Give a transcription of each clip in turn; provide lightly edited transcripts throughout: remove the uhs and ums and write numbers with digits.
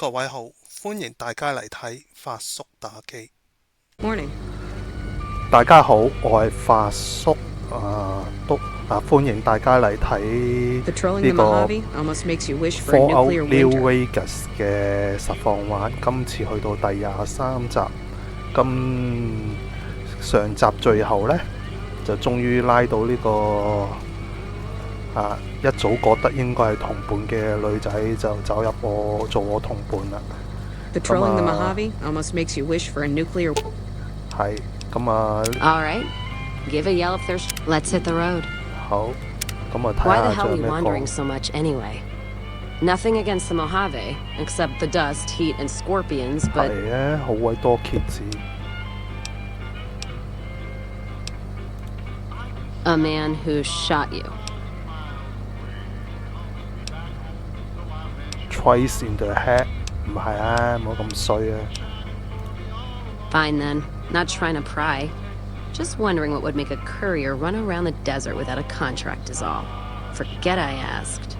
各位好，歡迎大家嚟睇發叔打機。Morning。大家好，我係發叔歡迎大家嚟睇呢個 Fallout New Vegas 嘅實況玩。今次去到第23集，上集最後呢，就終於拉到呢個一早覺得應該係同伴嘅女仔就走入做我同伴啦。Patrolling the Mojave almost makes you wish for a nuclear. 係咁啊。All right, give a yell if there's. Let's hit the road. 好，咁啊睇下 Why the hell 仲 are 有 we 咩 wandering 講。 so much anyway? Nothing against the Mojave, except the dust, heat, and scorpions, but 係啊，好鬼多蠍子。a man who shot you. Twice in the head， 唔係啊，冇咁衰啊。Fine then, not trying to pry. Just wondering what would make a courier run around the desert without a contract is all. Forget I asked.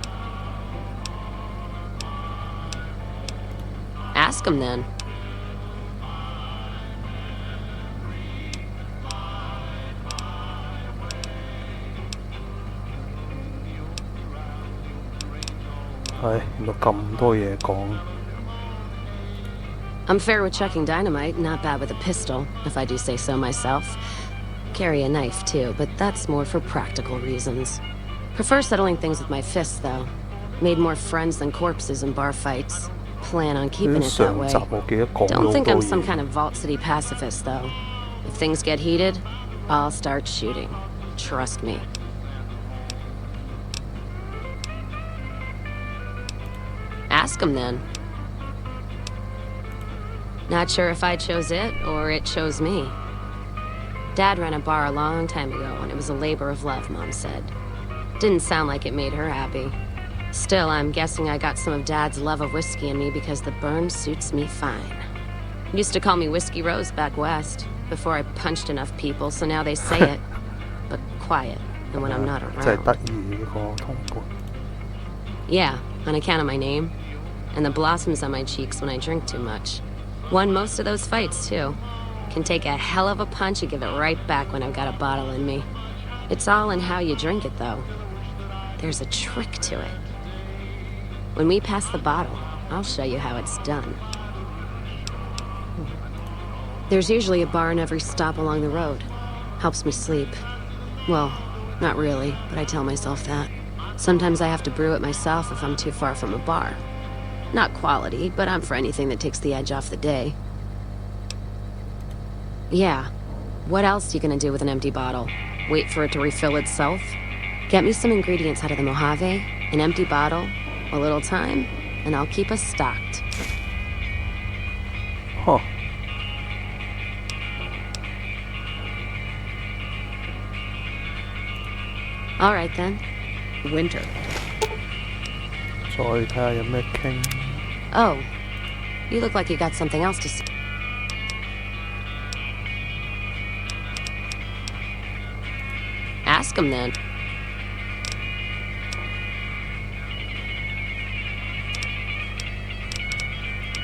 Ask him then.原來咁多嘢講。I'm fair with chucking dynamite, not bad with a pistol, if I do say so myself. Carry a knife, too, but that's more for practical reasons. Prefer settling things with my fists, though. Made more friends than corpses in bar fights. Plan on keeping it that way. Don't think I'm some kind of Vault City pacifist, though. If things get heated, I'll start shooting. Trust me. Ask him then. Not sure if I chose it or it chose me. Dad ran a bar a long time ago and it was a labor of love, Mom said. Didn't sound like it made her happy. Still, I'm guessing I got some of Dad's love of whiskey in me because the burn suits me fine. Used to call me Whiskey Rose back west, before I punched enough people, so now they say it, but quiet, and when I'm not around. Yeah, on account of my name, and the blossoms on my cheeks when I drink too much. Won most of those fights, too. Can take a hell of a punch and give it right back when I've got a bottle in me. It's all in how you drink it, though. There's a trick to it. When we pass the bottle, I'll show you how it's done. There's usually a bar in every stop along the road. Helps me sleep. Well, not really, but I tell myself that. Sometimes I have to brew it myself if I'm too far from a bar. Not quality, but I'm for anything that takes the edge off the day. Yeah. What else you gonna do with an empty bottle? Wait for it to refill itself? Get me some ingredients out of the Mojave, an empty bottle, a little time, and I'll keep us stocked. Huh. All right then. Winter. 再睇下有咩傾。Oh, you look like you got something else to say. Ask him then.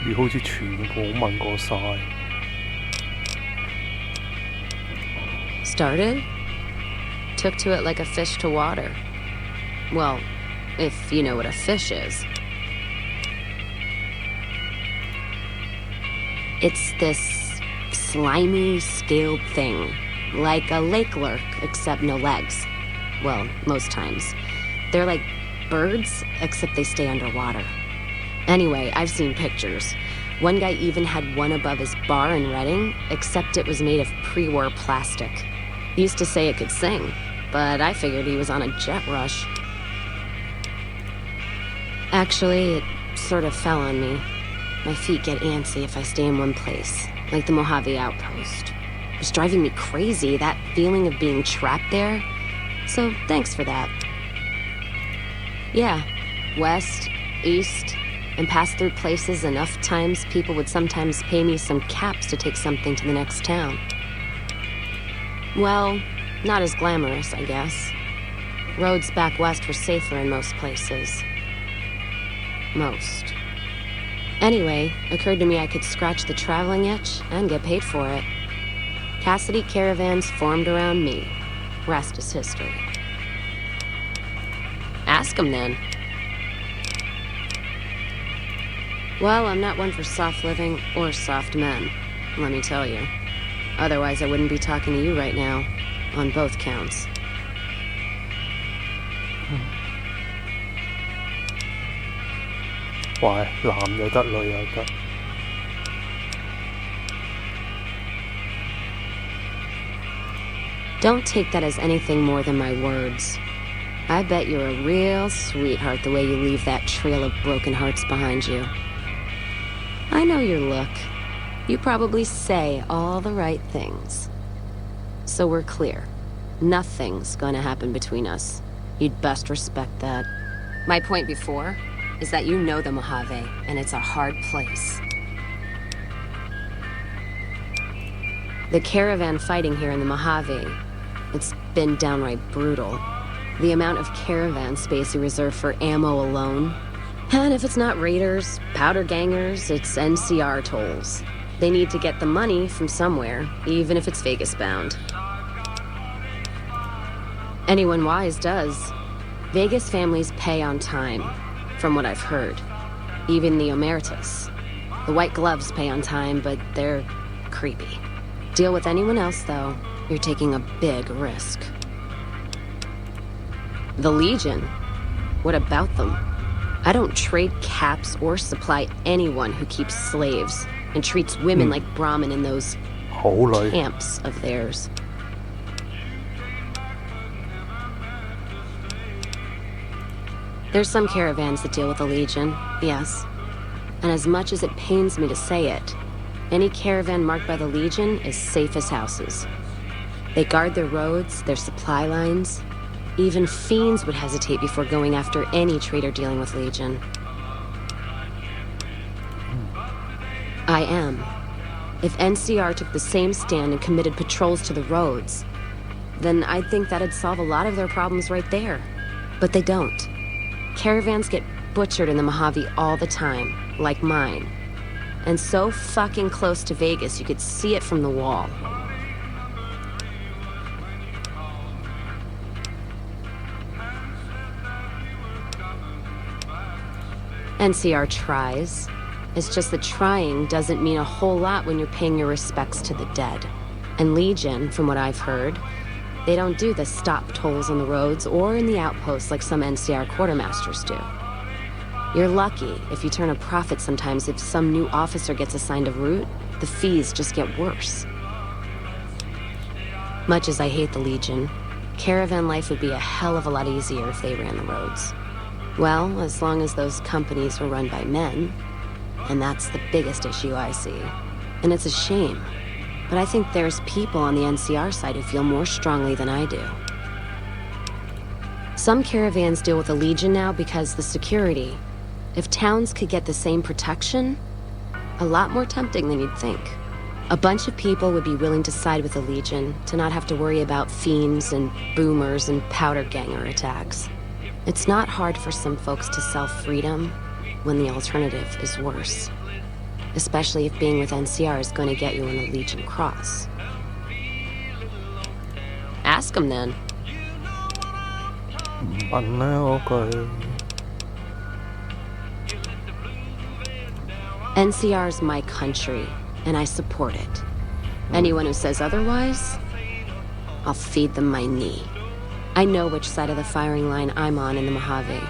佢好似全部問過晒。Started? Took to it like a fish to water. Well, if you know what a fish is. It's this slimy, scaled thing. Like a lake lurk, except no legs. Well, most times. They're like birds, except they stay underwater. Anyway, I've seen pictures. One guy even had one above his bar in Reading, except it was made of pre-war plastic. Used to say it could sing, but I figured he was on a jet rush. Actually, it sort of fell on me. My feet get antsy if I stay in one place, like the Mojave outpost. It was driving me crazy, that feeling of being trapped there. So, thanks for that. Yeah, west, east, and passed through places enough times people would sometimes pay me some caps to take something to the next town. Well, not as glamorous, I guess. Roads back west were safer in most places. Most. Anyway, occurred to me I could scratch the traveling itch and get paid for it. Cassidy caravans formed around me. Rest is history. Ask him then. Well, I'm not one for soft living or soft men, let me tell you. Otherwise, I wouldn't be talking to you right now, on both counts. Why? 男又得，女又得。Don't take that as anything more than my words. I bet you're a real sweetheart the way you leave that trail of broken hearts behind you. I know your look. You probably say all the right things. So we're clear. Nothing's gonna happen between us. You'd best respect that. My point before is that you know the Mojave, and it's a hard place. The caravan fighting here in the Mojave, it's been downright brutal. The amount of caravan space you reserve for ammo alone. And if it's not raiders, powder gangers, it's NCR tolls. They need to get the money from somewhere, even if it's Vegas bound. Anyone wise does. Vegas families pay on time, from what I've heard. Even the Emeritus. The white gloves pay on time, but they're creepy. Deal with anyone else, though, you're taking a big risk. The Legion? What about them? I don't trade caps or supply anyone who keeps slaves and treats women like Brahmin in those camps of theirs. There's some caravans that deal with the Legion, yes. And as much as it pains me to say it, any caravan marked by the Legion is safe as houses. They guard their roads, their supply lines. Even fiends would hesitate before going after any trader dealing with Legion. I am. If NCR took the same stand and committed patrols to the roads, then I'd think that'd solve a lot of their problems right there. But they don't. Caravans get butchered in the Mojave all the time, like mine. And so fucking close to Vegas, you could see it from the wall. NCR tries. It's just that trying doesn't mean a whole lot when you're paying your respects to the dead. And Legion, from what I've heard, they don't do the stop tolls on the roads or in the outposts like some NCR quartermasters do. You're lucky if you turn a profit sometimes. If some new officer gets assigned a route, the fees just get worse. Much as I hate the Legion, caravan life would be a hell of a lot easier if they ran the roads. Well, as long as those companies were run by men. And that's the biggest issue I see. And it's a shame. But I think there's people on the NCR side who feel more strongly than I do. Some caravans deal with the Legion now because the security. If towns could get the same protection, a lot more tempting than you'd think. A bunch of people would be willing to side with the Legion to not have to worry about fiends and boomers and powder ganger attacks. It's not hard for some folks to sell freedom when the alternative is worse. Especially if being with NCR is going to get you on the Legion cross. Ask him then. NCR's my country, and I support it. Anyone who says otherwise, I'll feed them my knee. I know which side of the firing line I'm on in the Mojave,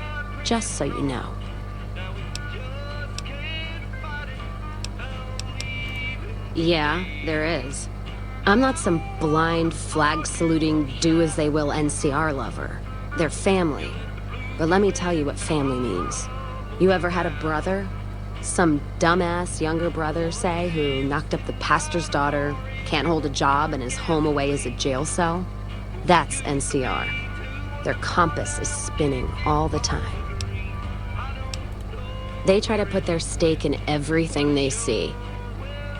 just so you know. Yeah, there is. I'm not some blind, flag-saluting, do-as-they-will NCR lover. They're family. But let me tell you what family means. You ever had a brother? Some dumbass younger brother, say, who knocked up the pastor's daughter, can't hold a job, and is home away as a jail cell? That's NCR. Their compass is spinning all the time. They try to put their stake in everything they see.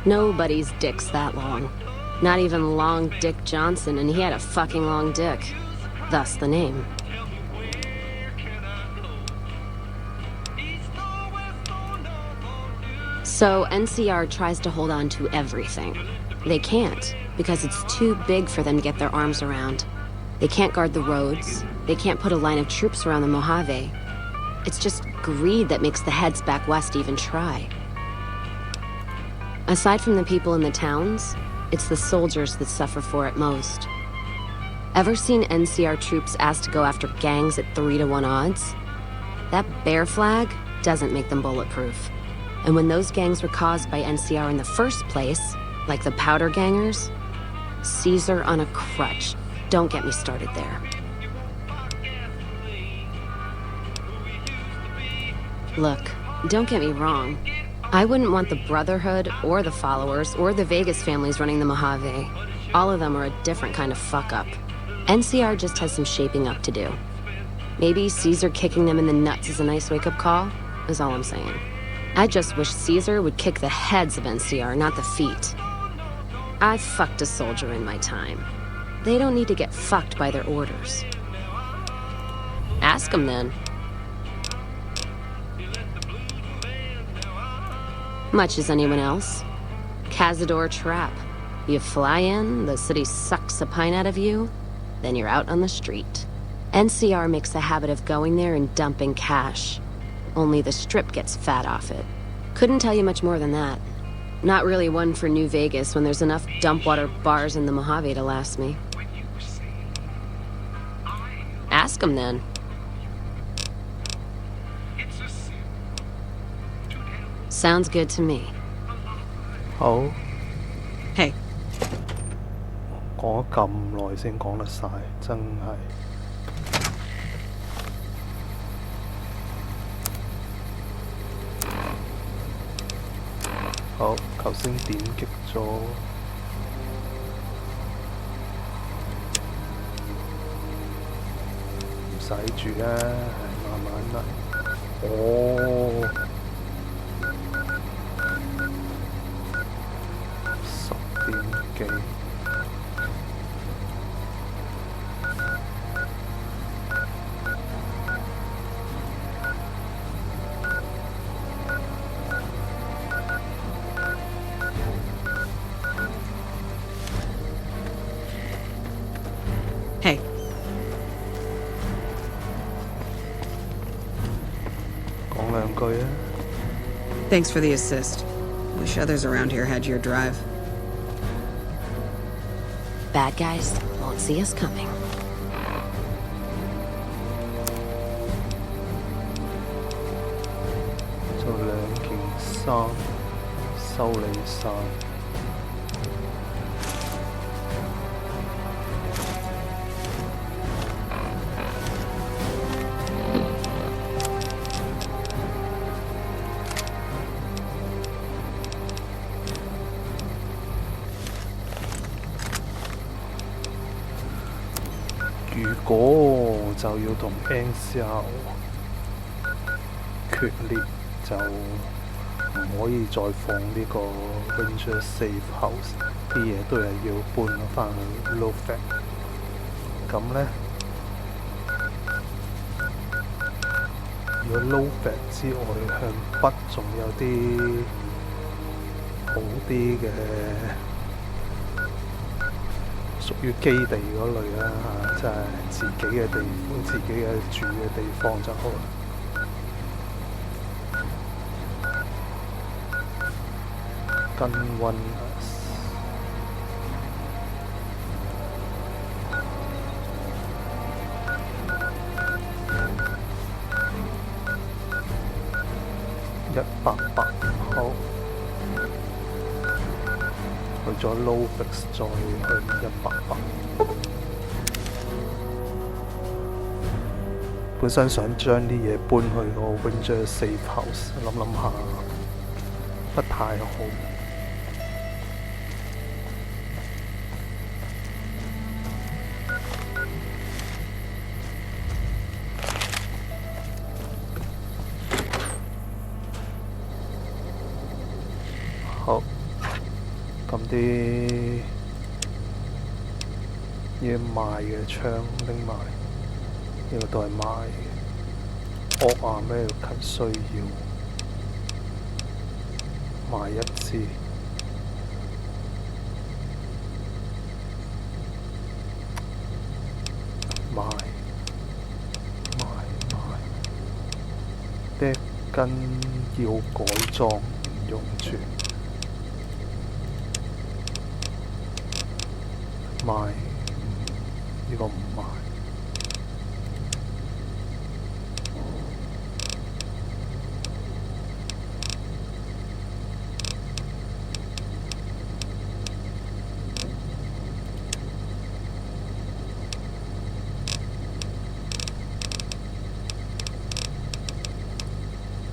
Nobody's dick's that long. Not even Long Dick Johnson, and he had a fucking long dick. Thus the name. So NCR tries to hold on to everything. They can't, because it's too big for them to get their arms around. They can't guard the roads. They can't put a line of troops around the Mojave. It's just greed that makes the heads back west even try. Aside from the people in the towns, it's the soldiers that suffer for it most. Ever seen NCR troops asked to go after gangs at 3-to-1 odds? That bear flag doesn't make them bulletproof. And when those gangs were caused by NCR in the first place, like the powder gangers, Caesar on a crutch. Don't get me started there. Look, don't get me wrong. I wouldn't want the Brotherhood or the Followers or the Vegas families running the Mojave. All of them are a different kind of fuck-up. NCR just has some shaping up to do. Maybe Caesar kicking them in the nuts is a nice wake-up call, is all I'm saying. I just wish Caesar would kick the heads of NCR, not the feet. I've fucked a soldier in my time. They don't need to get fucked by their orders. Ask them then. Much as anyone else. Cazador trap. You fly in, the city sucks a pint out of you, then you're out on the street. NCR makes a habit of going there and dumping cash. Only the Strip gets fat off it. Couldn't tell you much more than that. Not really one for New Vegas when there's enough dumpwater bars in the Mojave to last me. Ask them then. Sounds good to me. 好。 Hey. 講咗咁耐先講得晒，真係。好，頭先點擊咗，唔使住啦，慢慢嚟。哦，10點幾。Hey. Thanks for the assist. Wish others around here had your drive. Bad guys won't see us coming. 做2件衫，修理衫。如果就要同 NCR 決裂，就唔可以再放呢個 Ranger Safe House， 啲嘢都係要搬返去 Low Fat。咁呢，如果 Low Fat 之外，向北仲有啲好啲嘅。屬於基地嗰類啦嚇，即係自己嘅地方、自己嘅住嘅地方就好啦。跟溫188好。去咗 Low Fix 再去188。本身想將啲嘢搬去個 Ranger Safe House， 諗下不太好。好。咁啲嘢賣嘅槍拎埋，呢個都係賣嘅。惡啊咩近需要？埋一次，埋，的根要改裝唔用住，埋，呢個唔埋。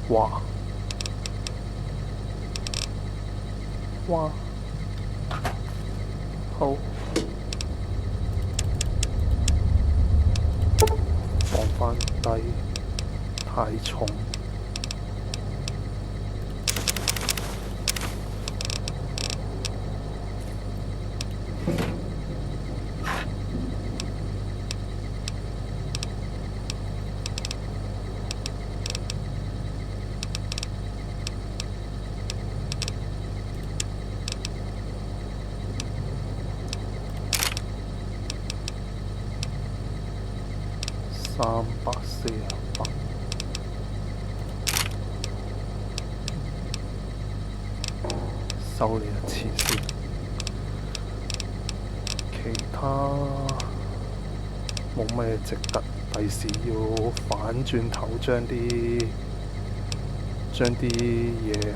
哇！好，放返低，太重。348，收你一次先，其他冇咩值得，第時要反轉頭將啲嘢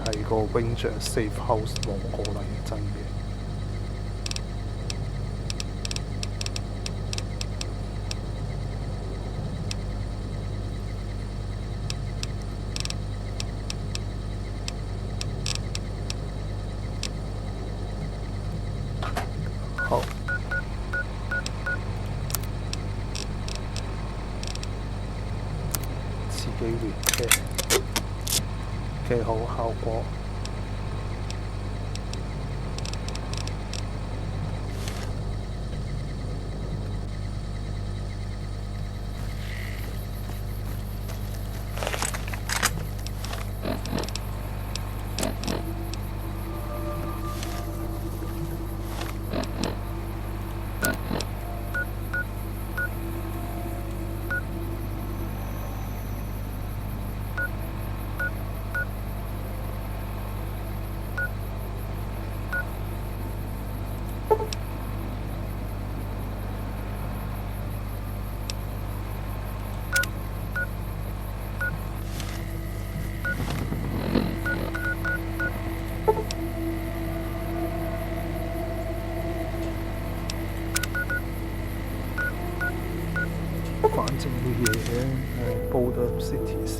喺個 Ranger Safe House 攞過嚟，真嘅。好，自己練嘅好效果。反正嘅嘢煲得 City 先。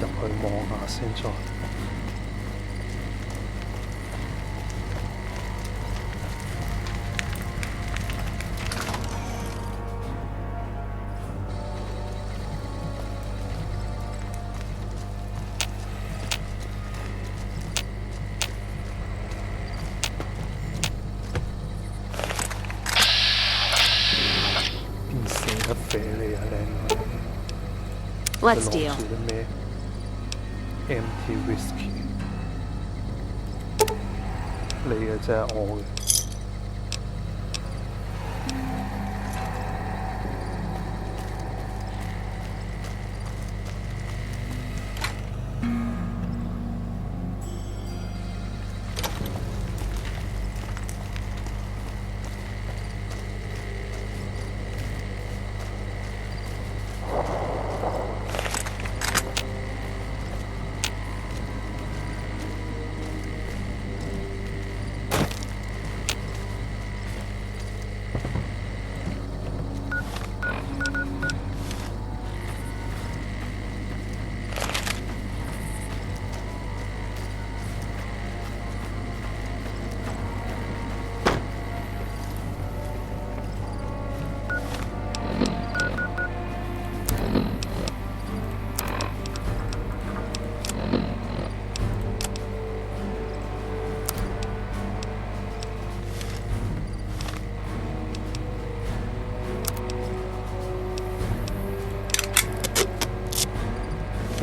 入去望下先再。Let's deal. Empty whiskey， 你嘅啫，我嘅。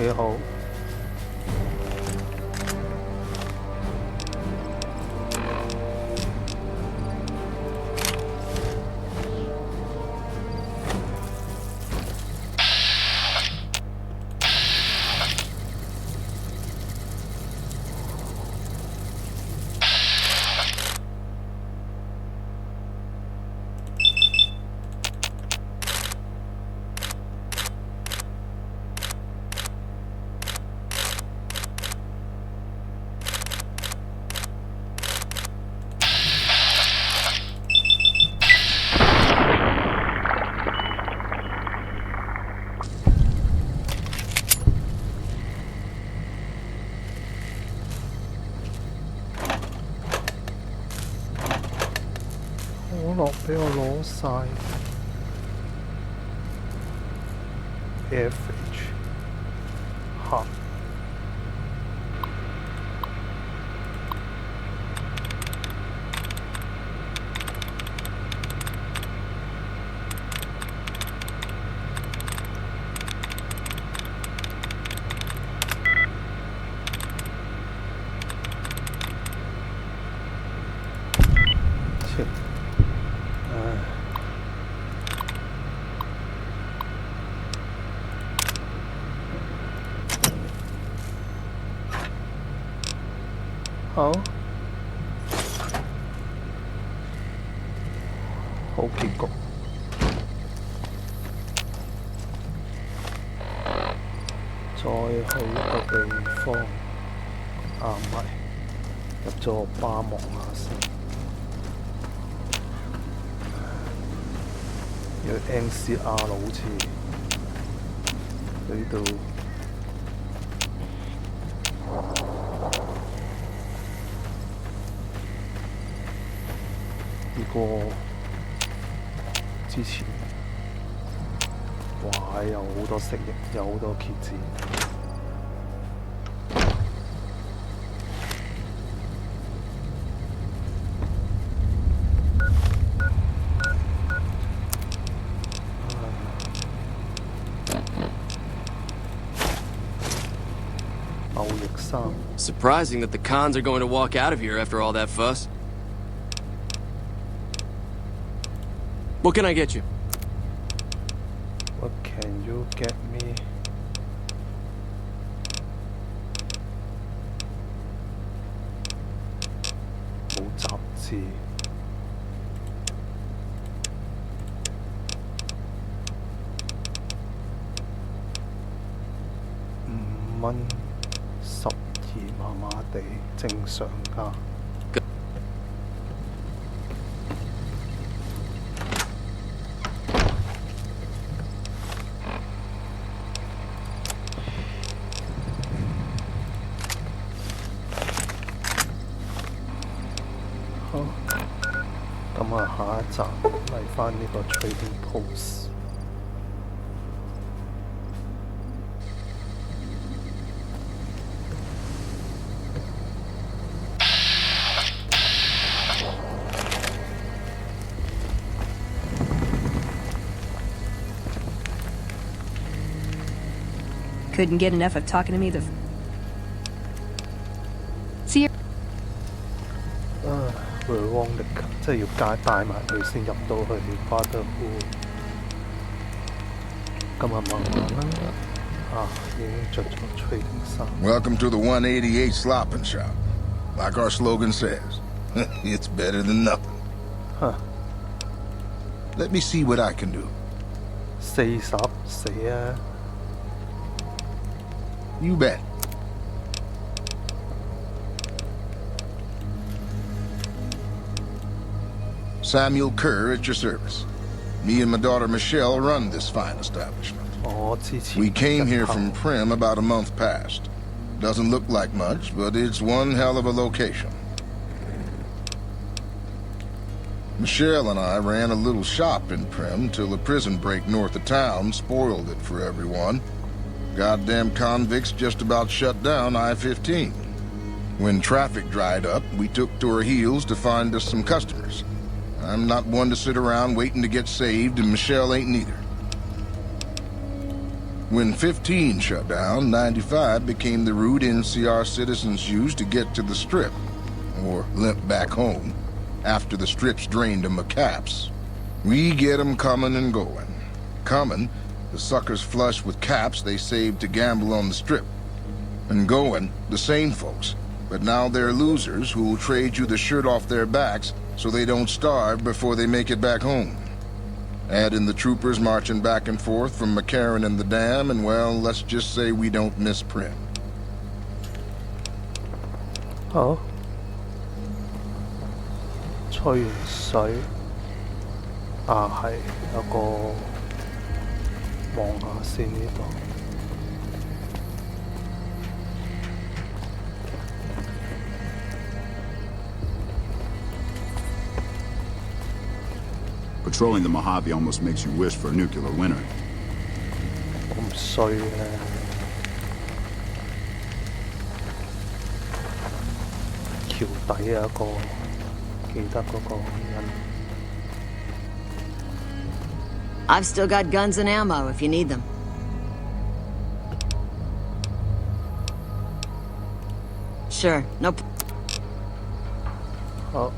你好。俾我攞晒 FH 嚇。好，好結局。再去一個地方，唔係，入咗巴望下先。有 NCR 好似呢度。呢個之前，哇！有好多蜥蜴，有好多蠍子。貿易衫。Surprising that the cons are going to walk out of here after all that fuss. What can I get you? What can you get me? 冇雜誌。5蚊12麻麻地，正常價。好，咁啊，下一集嚟返呢個 trading post。Couldn't get enough of talking to me. See you. Wrong 即係要帶埋佢先入到去 Brotherhood。咁啊，慢慢啦，已經着咗 trading 衫。Welcome to the 188 Slopping Shop. Like our slogan says, it's better than nothing. Huh. Let me see what I can do. 40死啊！ You bet. Samuel Kerr at your service. Me and my daughter Michelle run this fine establishment. We came here from Prim about a month past. Doesn't look like much, but it's one hell of a location. Michelle and I ran a little shop in Prim till a prison break north of town spoiled it for everyone. Goddamn convicts just about shut down I-15. When traffic dried up, we took to our heels to find us some customers. I'm not one to sit around waiting to get saved, and Michelle ain't neither. When 15 shut down, 95 became the route NCR citizens used to get to the Strip, or limp back home, after the Strips drained them of caps. We get them coming and going. Coming, the suckers flush with caps they saved to gamble on the Strip. And going, the same folks, but now they're losers who'll trade you the shirt off their backs so they don't starve before they make it back home. Add in the troopers marching back and forth from McCarran and the Dam, and well, let's just say we don't miss Prim. 好，吹完水啊，係有個望下先呢度。Patrolling the Mojave almost makes you wish for a nuclear winter. 咁衰咧！橋底有一個記得嗰個人。I've still got guns and ammo if you need them. Sure, no. 好。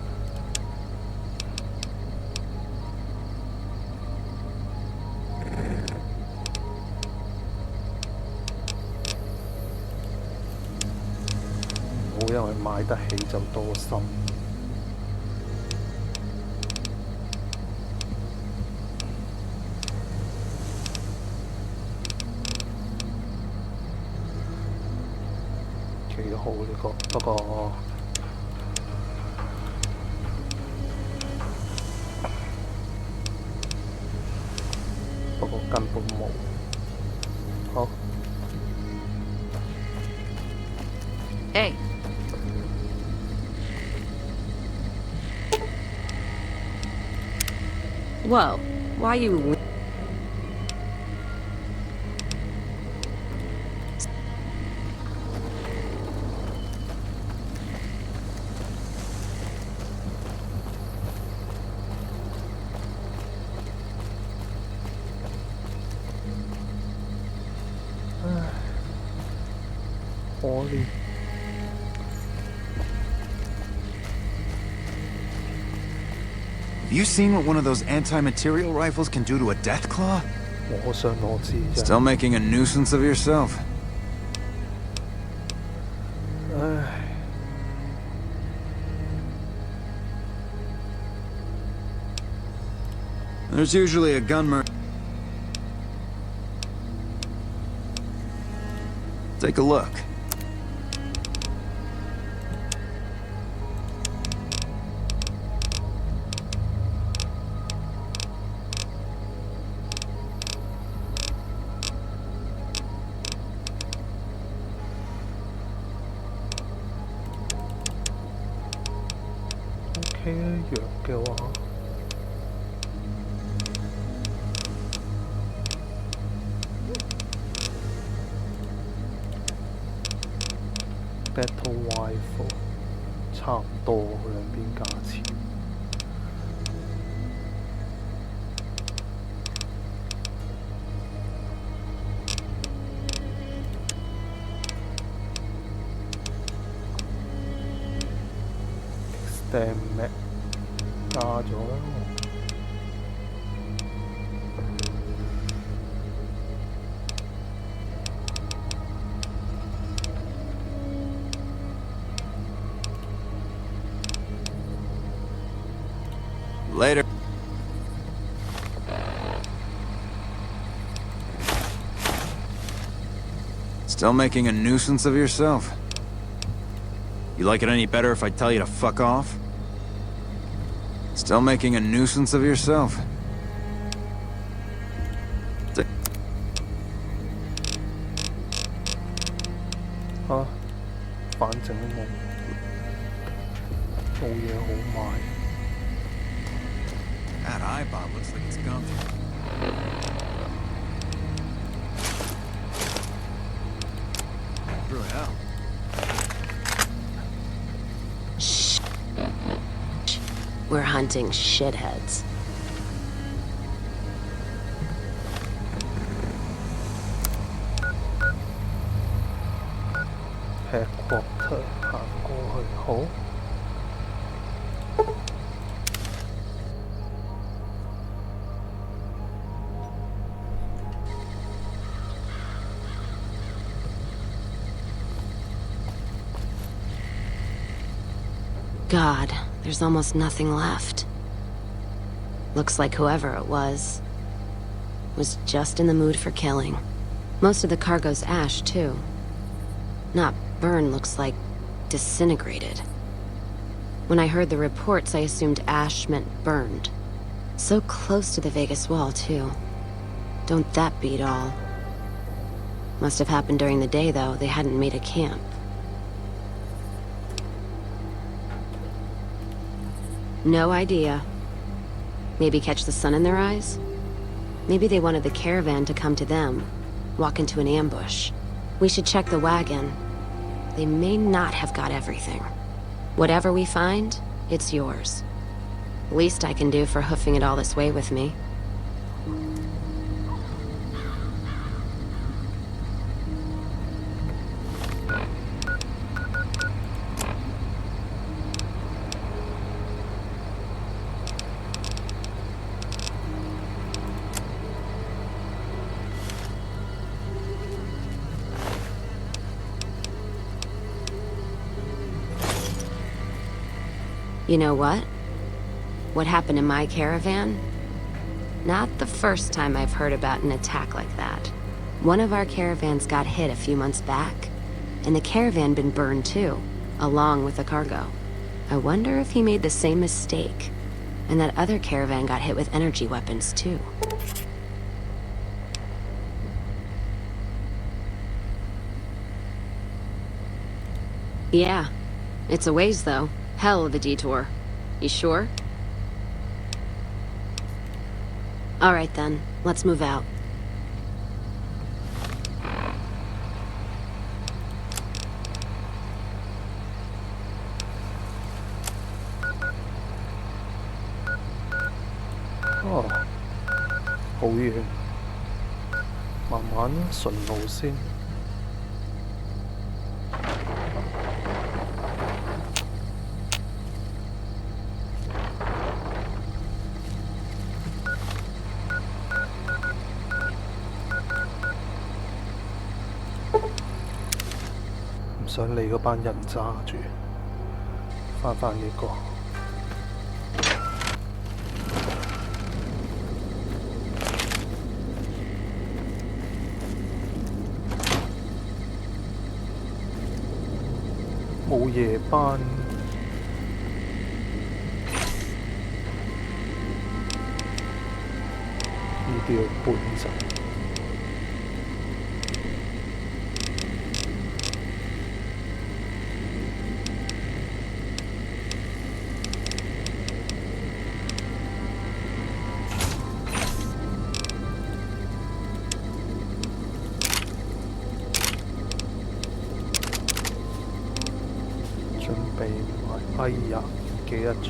因為買得起就多心。幾好呢個，不過根本冇。好。Hey. Whoa, why you... Holy. Have you seen what one of those anti-material rifles can do to a death claw? Still making a nuisance of yourself. There's usually a gunmer. Take a look. OK 弱嘅話。Battle Rifle 差唔多兩邊價錢。Extend Mag 加咗啦。Later. Still making a nuisance of yourself? You like it any better if I tell you to fuck off? Still making a nuisance of yourself? Huh? 反正冇嘢好賣。That eyeball looks like it's gone through hell. Shh. We're hunting shitheads. headquarter 行過去，好。God, there's almost nothing left. Looks like whoever it was just in the mood for killing. Most of the cargo's ash, too. Not burned, looks like disintegrated. When I heard the reports, I assumed ash meant burned. So close to the Vegas wall, too. Don't that beat all? Must have happened during the day, though. They hadn't made a camp. No idea. Maybe catch the sun in their eyes? Maybe they wanted the caravan to come to them, walk into an ambush. We should check the wagon. They may not have got everything. Whatever we find, it's yours. Least I can do for hoofing it all this way with me. You know what? What happened in my caravan? Not the first time I've heard about an attack like that. One of our caravans got hit a few months back, and the caravan been burned too, along with the cargo. I wonder if he made the same mistake, and that other caravan got hit with energy weapons too. Yeah, it's a ways though. Hell of a detour. You sure? All right then, let's move out. Oh, 好遠，慢慢順路先。唔想理嗰班人揸住，返呢個。冇夜班，呢啲要搬走。哎呀，唔記得咗。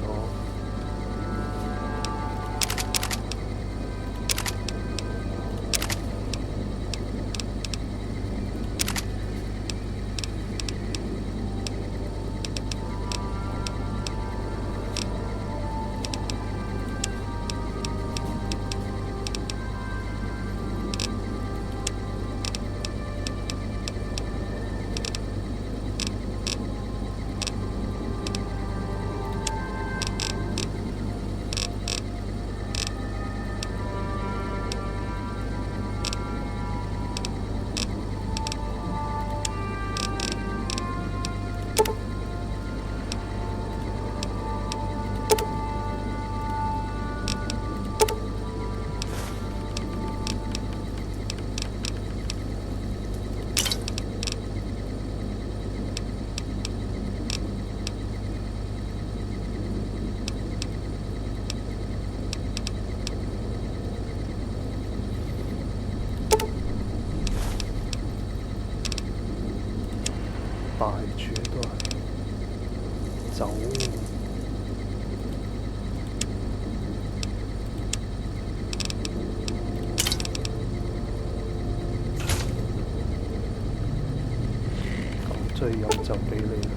中意飲就俾你。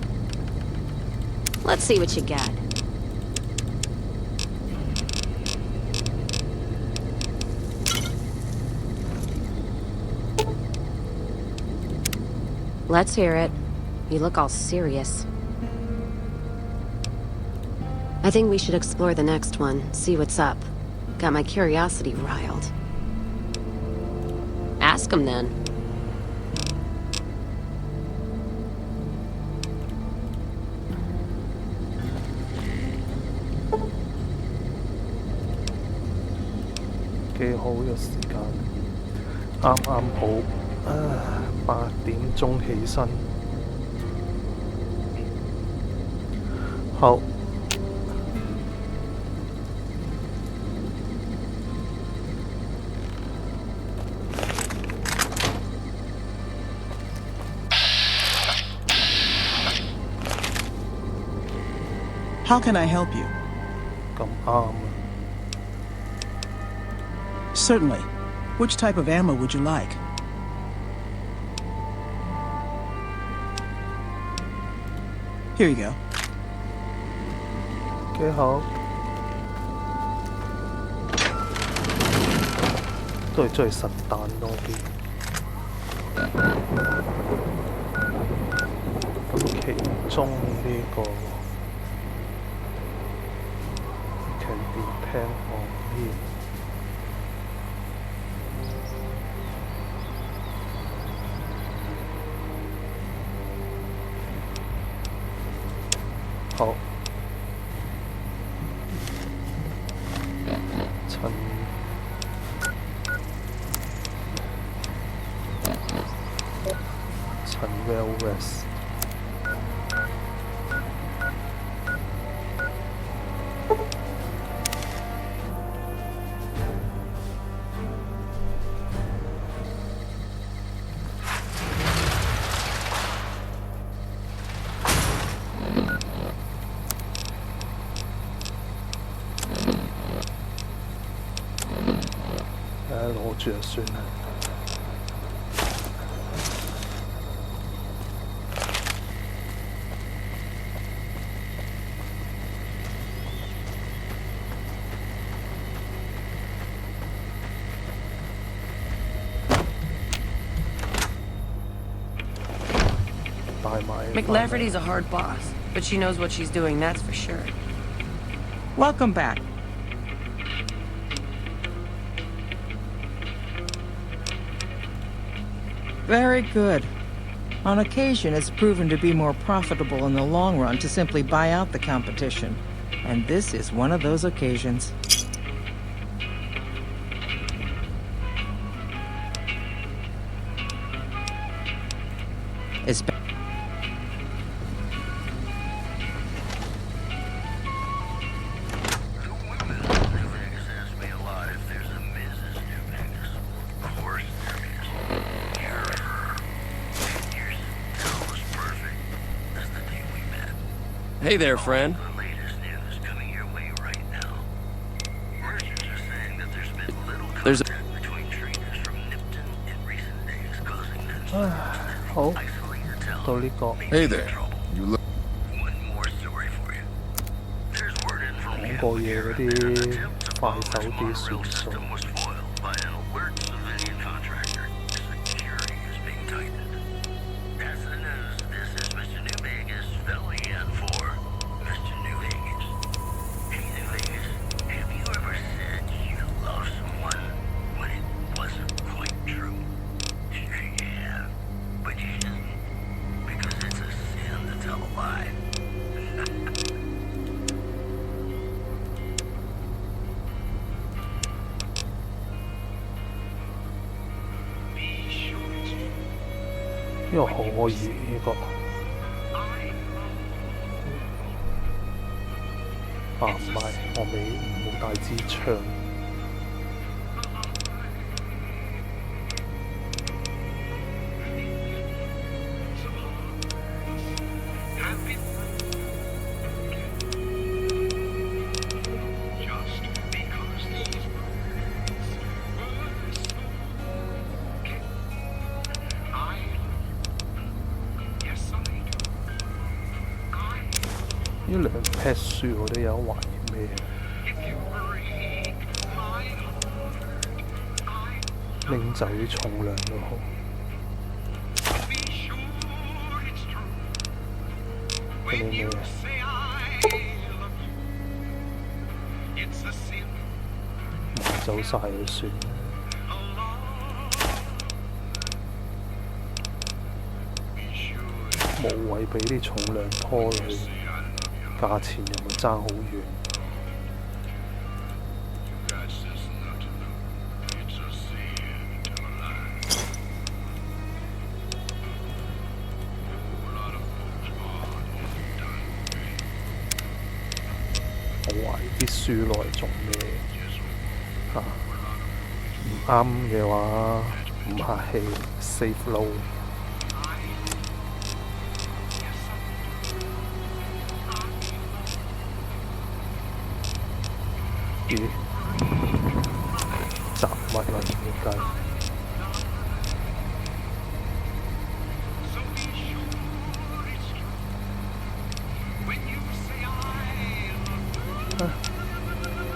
Let's see what you got. Let's hear it. You look all serious. I think we should explore the next one, see what's up. Got my curiosity riled. Ask him then.幾好嘅時間，啱啱好8點鐘起身。好。How can I help you? 咁啱。Certainly. Which type of ammo would you like? Here you go. 幾好。都係中意實彈多啲。咁其中呢個 can depend on me。好，陳 Vegas。攞住就算啦。McLafferty's a hard boss, but she knows what she's doing, that's for sure. Welcome back. Very good. On occasion, it's proven to be more profitable in the long run to simply buy out the competition. And this is one of those occasions. It's Hey there, friend. There's a...好，到呢個。Hey there. You look. 講過嘢嗰啲快手啲算數。呢個可以呢個唔係，我冇帶支槍。Yes, I 兩撇書我都有懷疑咩？拎走啲重量都好。嗰啲咩？買走晒就算。無謂俾啲重量拖累，價錢又咪爭好遠。我懷疑啲書攞嚟做咩？唔啱嘅話唔客氣 ，save load。咦？雜物啊，點解？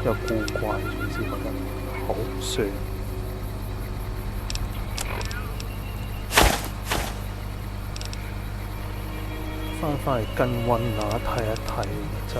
有古怪，總之覺得好算。返去跟溫下睇一睇就。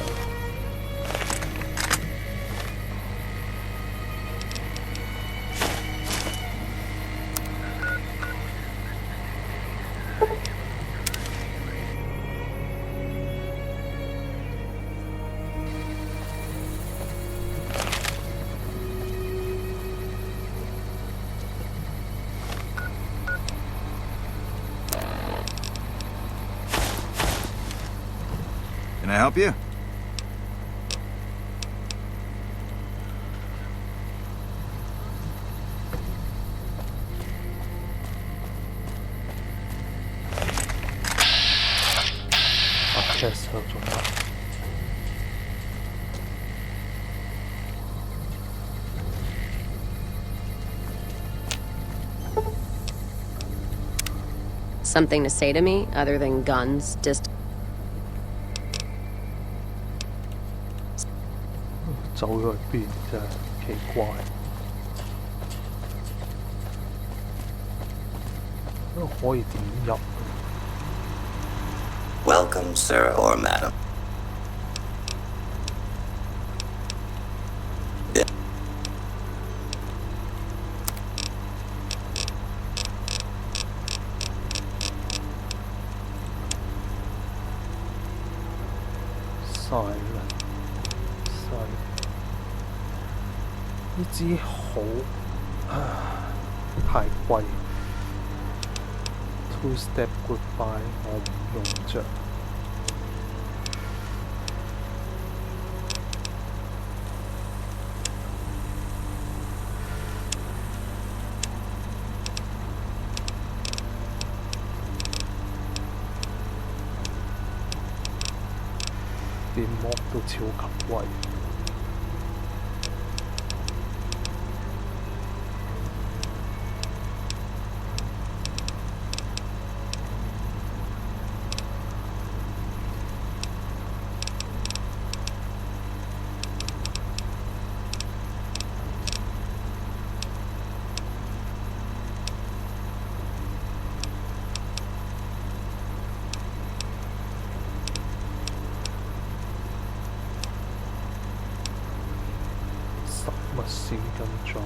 Can I help you? Test 做乜？Something to say to me other than guns,走咗去邊真係奇怪。可以點入 ？Welcome, sir or madam. Silent。呢支好太貴 ，Two step goodbye 我唔用着。啲膜都超級貴。物線跟蹤，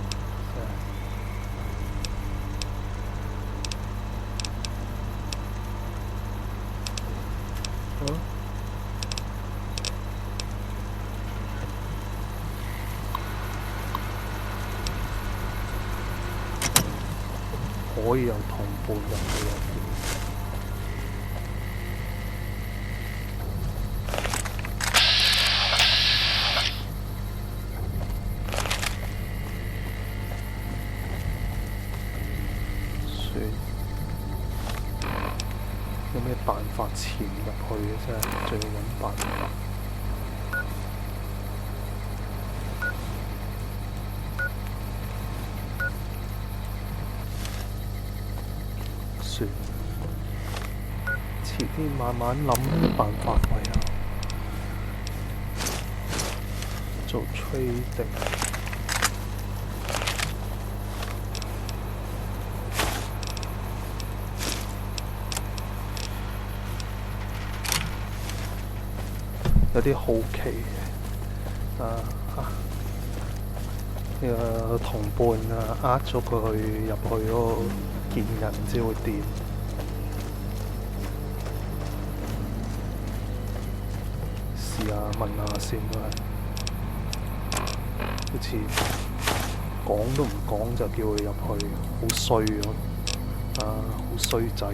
可以有同伴入去入邊。有咩辦法潛入去嘅啫？仲要揾辦法。算，遲啲慢慢諗辦法為啊。做 trading。有啲好奇嘅，呢個同伴呃咗佢入去嗰個見人，唔知會點。試下問下先啦，好似講都唔講就叫佢入去，好衰咁，好衰仔。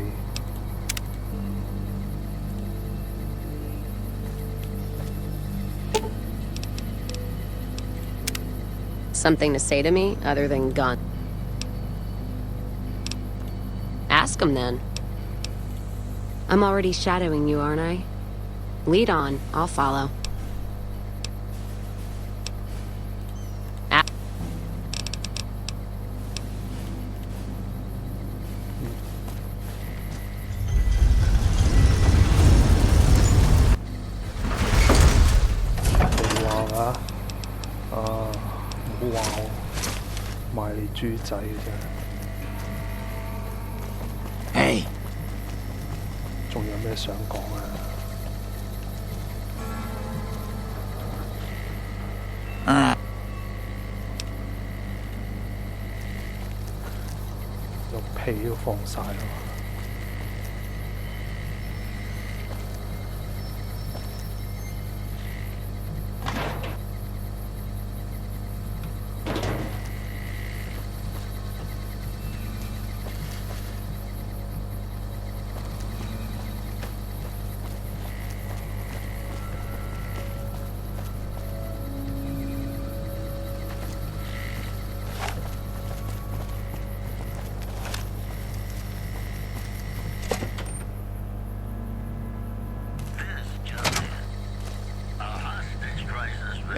Something to say to me other than gun? Ask him then. I'm already shadowing you, aren't I? Lead on, I'll follow.豬仔啫。Hey， 仲有咩想講啊？個屁都放晒啦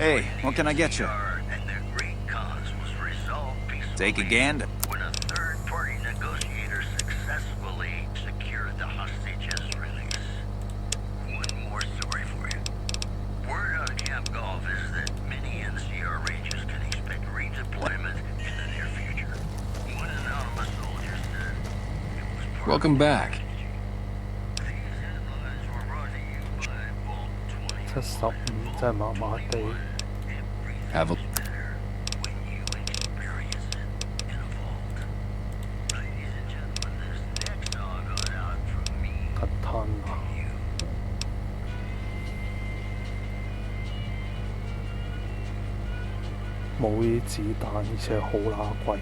！Hey, what can I get you? Take a gander. When a third-party negotiator successfully secured the hostage's release. One more story for you. Word out of Camp Golf is that many NCR Rangers can expect redeployment in the near future. One anonymous soldier said it was part Welcome back. 75真係麻麻地。Have a Katana 冇啲子彈，而且好乸貴。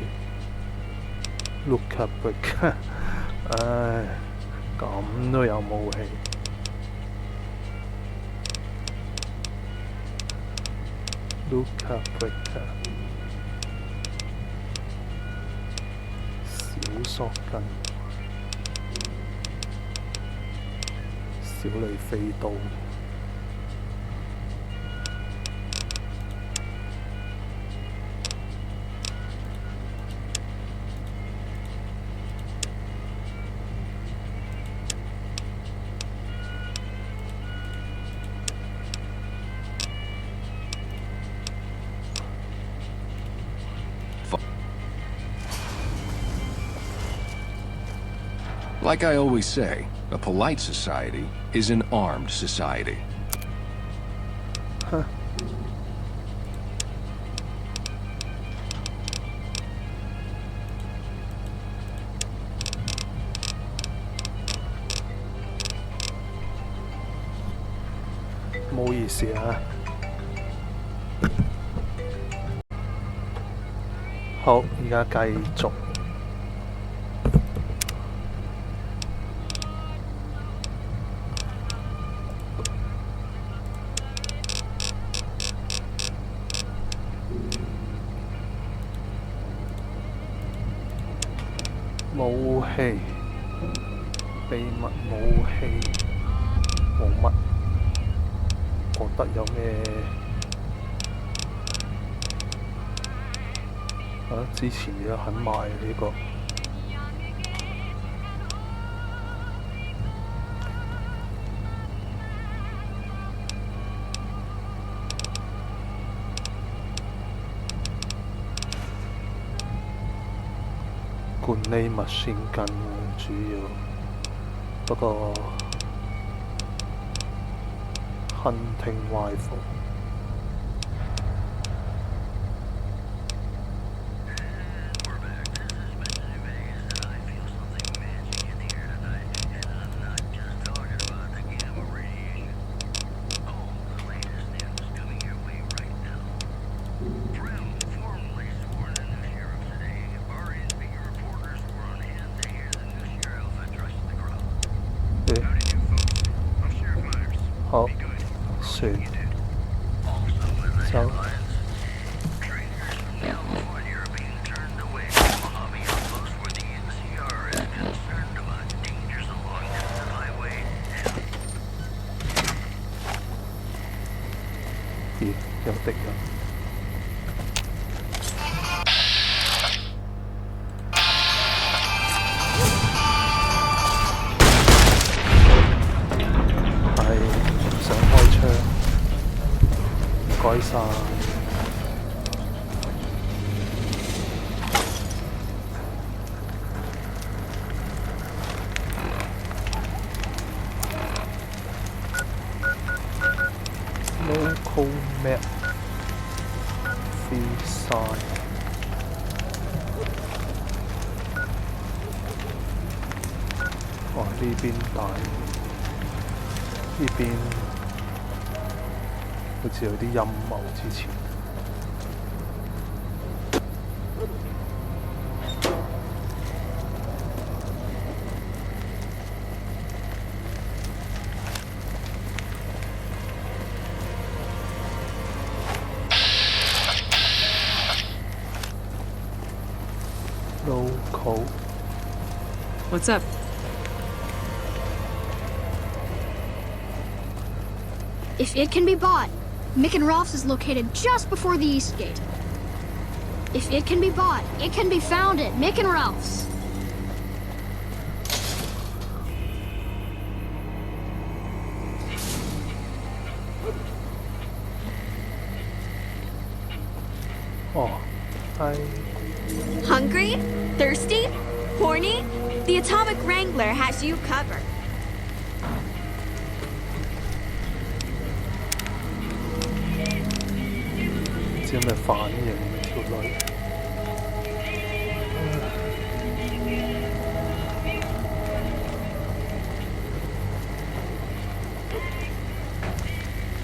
Look at it， 唉，咁都有武器。Look at it， 小索根，小李飛刀。Like I always say, a polite society is an armed society. Huh. Không có ý思啊。好，而家繼續。武器，秘密武器，冇乜，覺得有咩？之前也肯買呢個。管理物線更主要，不過 hunting rifle。好，船走。咦，有敵人。唔該晒。Local map free sign。哇！呢邊大，呢邊。好似有啲陰謀之前。Local. What's up? If it can be bought, Mick and Ralph's is located just before the East Gate. If it can be bought, it can be found at Mick and Ralph's. Oh, Hungry? Thirsty? Horny? The Atomic Wrangler has you covered.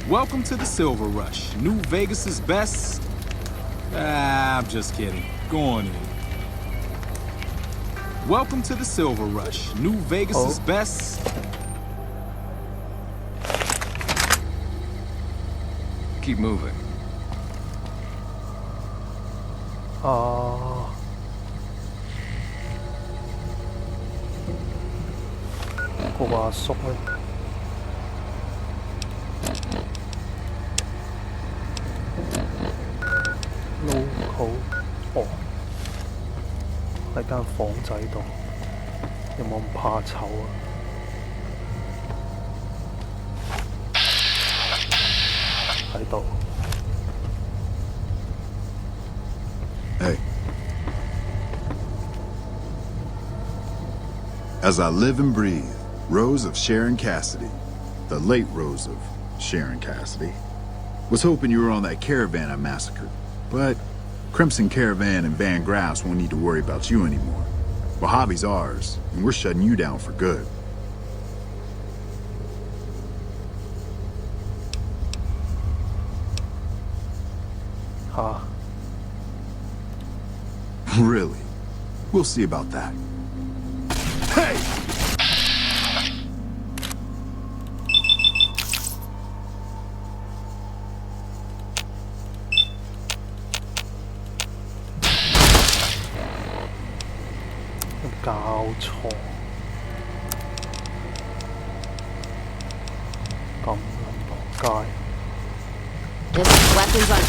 Welcome to the Silver Rush, New Vegas's best. I'm just kidding. Go on in. Welcome to the Silver Rush, New Vegas's best. Keep moving. 嗰個阿叔咧，local 喺間房仔度，有冇咁怕醜啊？喺度。Hey. As I live and breathe, Rose of Sharon Cassidy, the late Rose of Sharon Cassidy, was hoping you were on that caravan I massacred. But Crimson Caravan and Van Graffs won't need to worry about you anymore. Mojave's ours, and we're shutting you down for good. Huh? Really? We'll see about that. Hey! Just weapons on.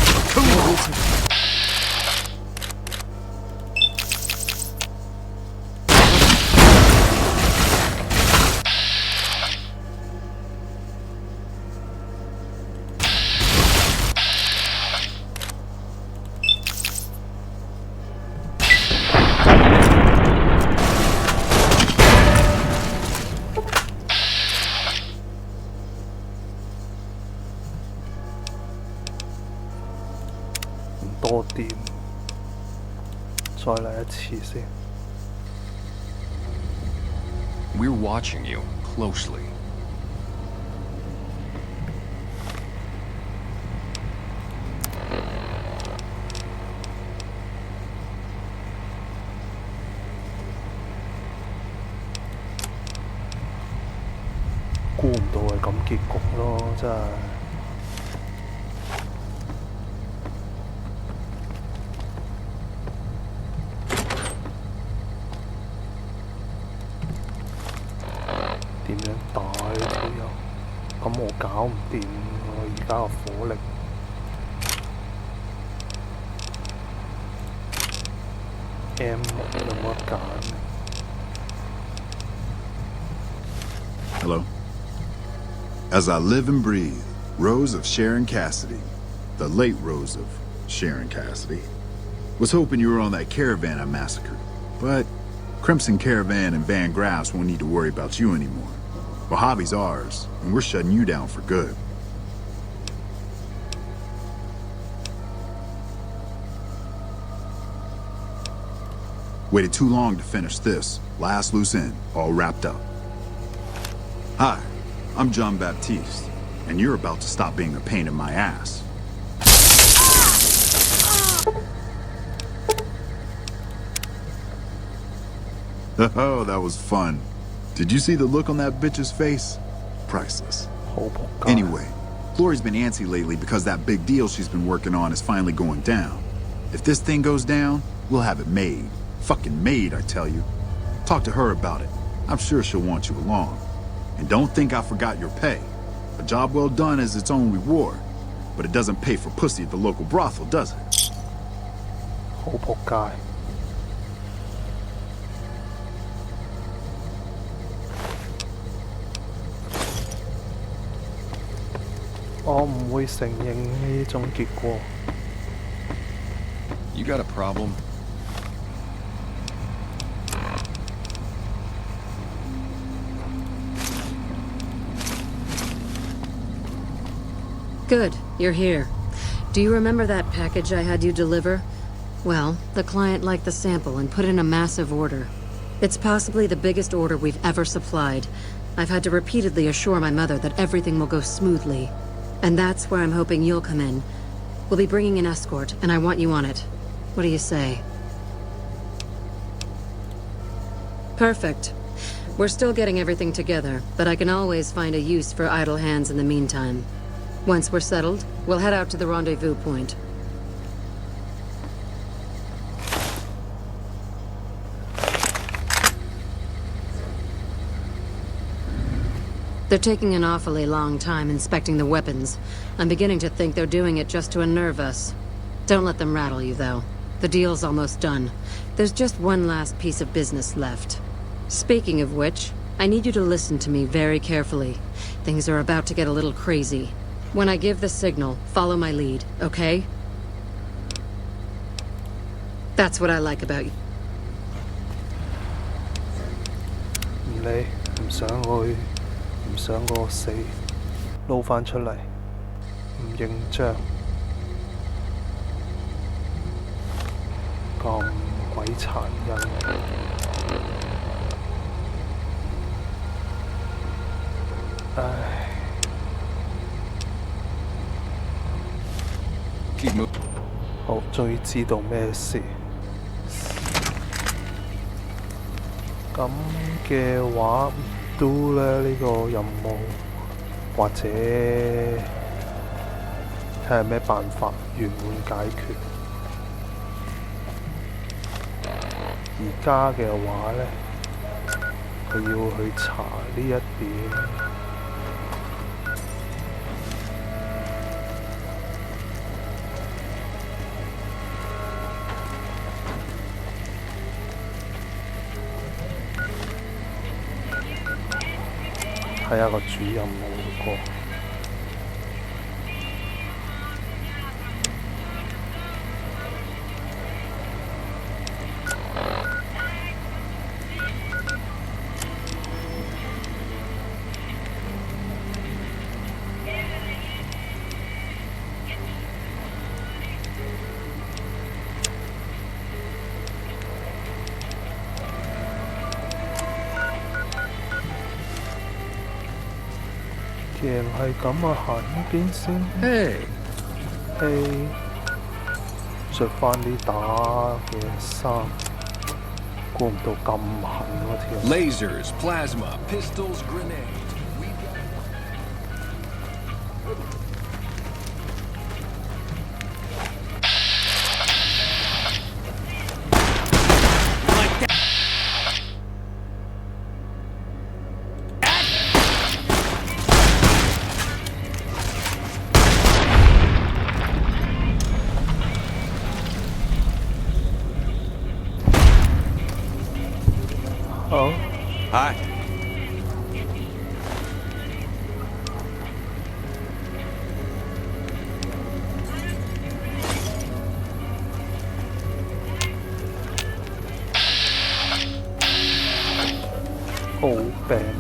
再嚟一次先。We're watching you closely. 估唔到係咁結局咯，真係。點樣打呢條友？咁我搞唔掂我而家個火力。M 有冇得揀 Hello? As I live and breathe, Rose of Sharon Cassidy, the late Rose of Sharon Cassidy, was hoping you were on that caravan I massacred. But Crimson Caravan and Van Graffs won't need to worry about you anymore. Mojave's ours, and we're shutting you down for good. Waited too long to finish this. Last loose end, all wrapped up. Hi, I'm John Baptiste, and you're about to stop being a pain in my ass. Oh, that was fun. Did you see the look on that bitch's face? Priceless. Anyway, Glory's been antsy lately because that big deal she's been working on is finally going down. If this thing goes down, we'll have it made. Fucking made, I tell you. Talk to her about it. I'm sure she'll want you along. And don't think I forgot your pay. A job well done is its own reward. But it doesn't pay for pussy at the local brothel, does it? 好仆街。我唔會承認呢種結果。You got a problem? Good, you're here. Do you remember that package I had you deliver? Well, the client liked the sample and put in a massive order. It's possibly the biggest order we've ever supplied. I've had to repeatedly assure my mother that everything will go smoothly. And that's where I'm hoping you'll come in. We'll be bringing an escort, and I want you on it. What do you say? Perfect. We're still getting everything together, but I can always find a use for idle hands in the meantime. Once we're settled, we'll head out to the rendezvous point. They're taking an awfully long time inspecting the weapons. I'm beginning to think they're doing it just to unnerve us. Don't let them rattle you, though. The deal's almost done. There's just one last piece of business left. Speaking of which, I need you to listen to me very carefully. Things are about to get a little crazy. When I give the signal, follow my lead, okay? That's what I like about you. 唔理，唔想去，唔想我死，撈返出嚟，唔認賬，咁鬼殘忍。唉。好，終於知道咩事。咁嘅話唔 do 咧呢個任務，或者睇下咩辦法圓滿解決。而家嘅話咧，佢要去查呢一點。睇下個主任冇個。型係咁啊，行呢邊先。着翻啲打嘅衫，估唔到咁狠嗰條。Lasers, plasma, pistols, grenades. Oh. Hi. Oh, bad.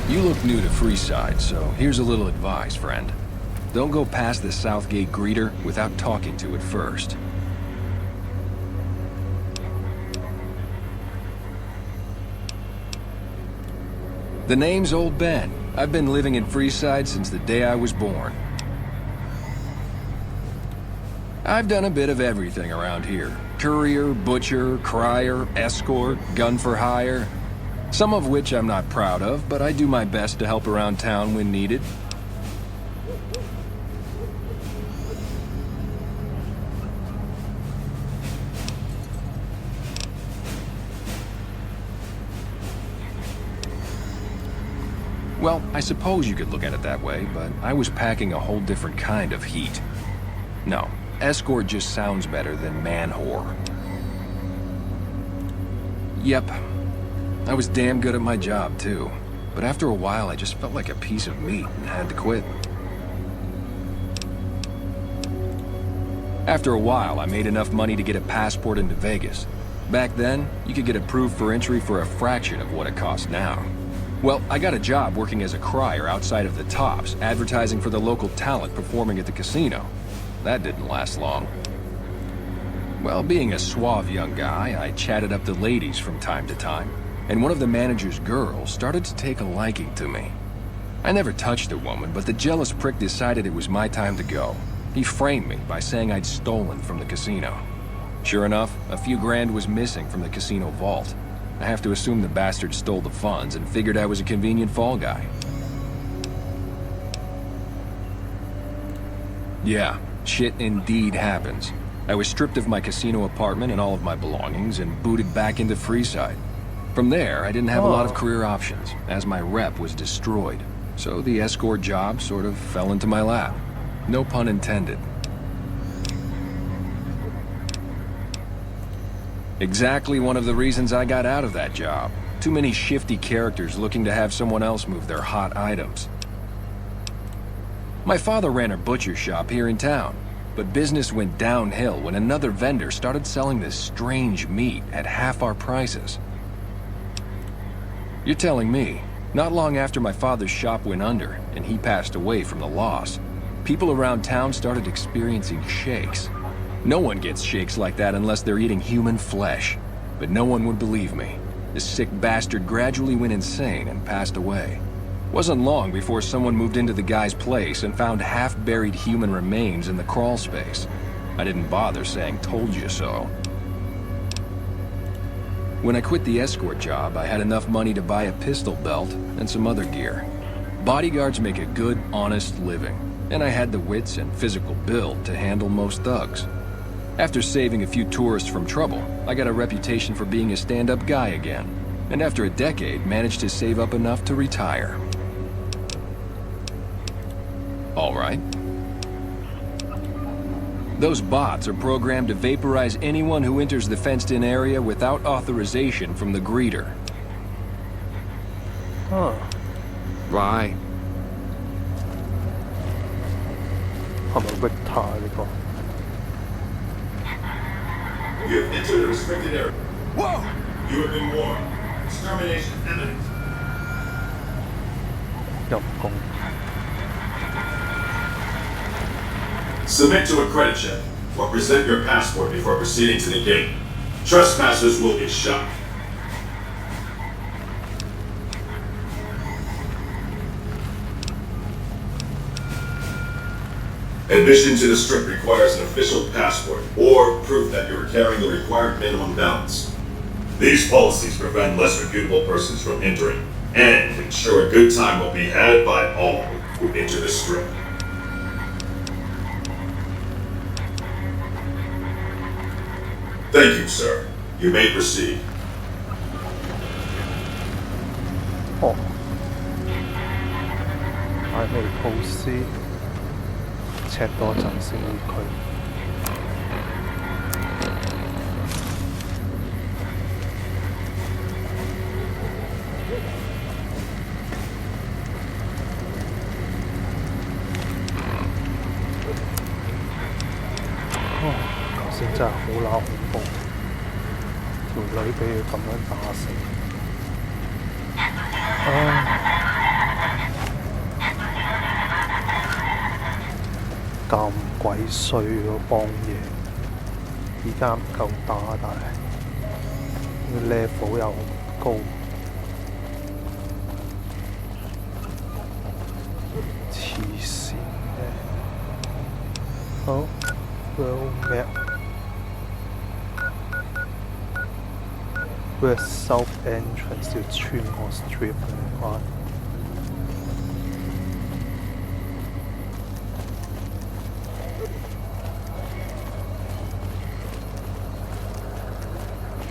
You look new to Freeside, so here's a little advice, friend. Don't go past the Southgate greeter without talking to it first. The name's Old Ben. I've been living in Freeside since the day I was born. I've done a bit of everything around here. Courier, butcher, crier, escort, gun for hire. Some of which I'm not proud of, but I do my best to help around town when needed. Well, I suppose you could look at it that way, but I was packing a whole different kind of heat. No, escort just sounds better than man-whore. Yep. I was damn good at my job, too. But after a while, I just felt like a piece of meat and had to quit. After a while, I made enough money to get a passport into Vegas. Back then, you could get approved for entry for a fraction of what it costs now. Well, I got a job working as a crier outside of the Tops, advertising for the local talent performing at the casino. That didn't last long. Well, being a suave young guy, I chatted up the ladies from time to time. And one of the manager's girls started to take a liking to me. I never touched a woman, but the jealous prick decided it was my time to go. He framed me by saying I'd stolen from the casino. Sure enough, a few grand was missing from the casino vault. I have to assume the bastard stole the funds and figured I was a convenient fall guy. Yeah, shit indeed happens. I was stripped of my casino apartment and all of my belongings and booted back into Freeside. From there, I didn't have a lot of career options, as my rep was destroyed. So the escort job sort of fell into my lap. No pun intended. Exactly one of the reasons I got out of that job. Too many shifty characters looking to have someone else move their hot items. My father ran a butcher shop here in town, but business went downhill when another vendor started selling this strange meat at half our prices. You're telling me, not long after my father's shop went under and he passed away from the loss, people around town started experiencing shakes. No one gets shakes like that unless they're eating human flesh. But no one would believe me. The sick bastard gradually went insane and passed away. Wasn't long before someone moved into the guy's place and found half-buried human remains in the crawl space. I didn't bother saying "told you so." When I quit the escort job, I had enough money to buy a pistol belt and some other gear. Bodyguards make a good, honest living, and I had the wits and physical build to handle most thugs. After saving a few tourists from trouble, I got a reputation for being a stand-up guy again, and after a decade, managed to save up enough to retire. All right. Those bots are programmed to vaporize anyone who enters the fenced-in area without authorization from the greeter. Huh. Right. 係咪 Victor 呢個？ You have entered a restricted area. Whoa! You have been warned. Extermination imminent. 入宮。Submit to a credit check, or present your passport before proceeding to the gate. Trespassers will be shot. Admission to the strip requires an official passport or proof that you are carrying the required minimum balance. These policies prevent less reputable persons from entering and ensure a good time will be had by all who enter the strip. Thank you, sir. You may proceed. 哦，係咪措施？check 多陣先會佢。頭先真係好鬧恐怖，條女俾佢咁樣打死。咁鬼衰嗰幫嘢，而家唔夠打，但係 level 又高，黐線嘅。好 ，World Map West South Entrance 要穿個 strip 嚟玩。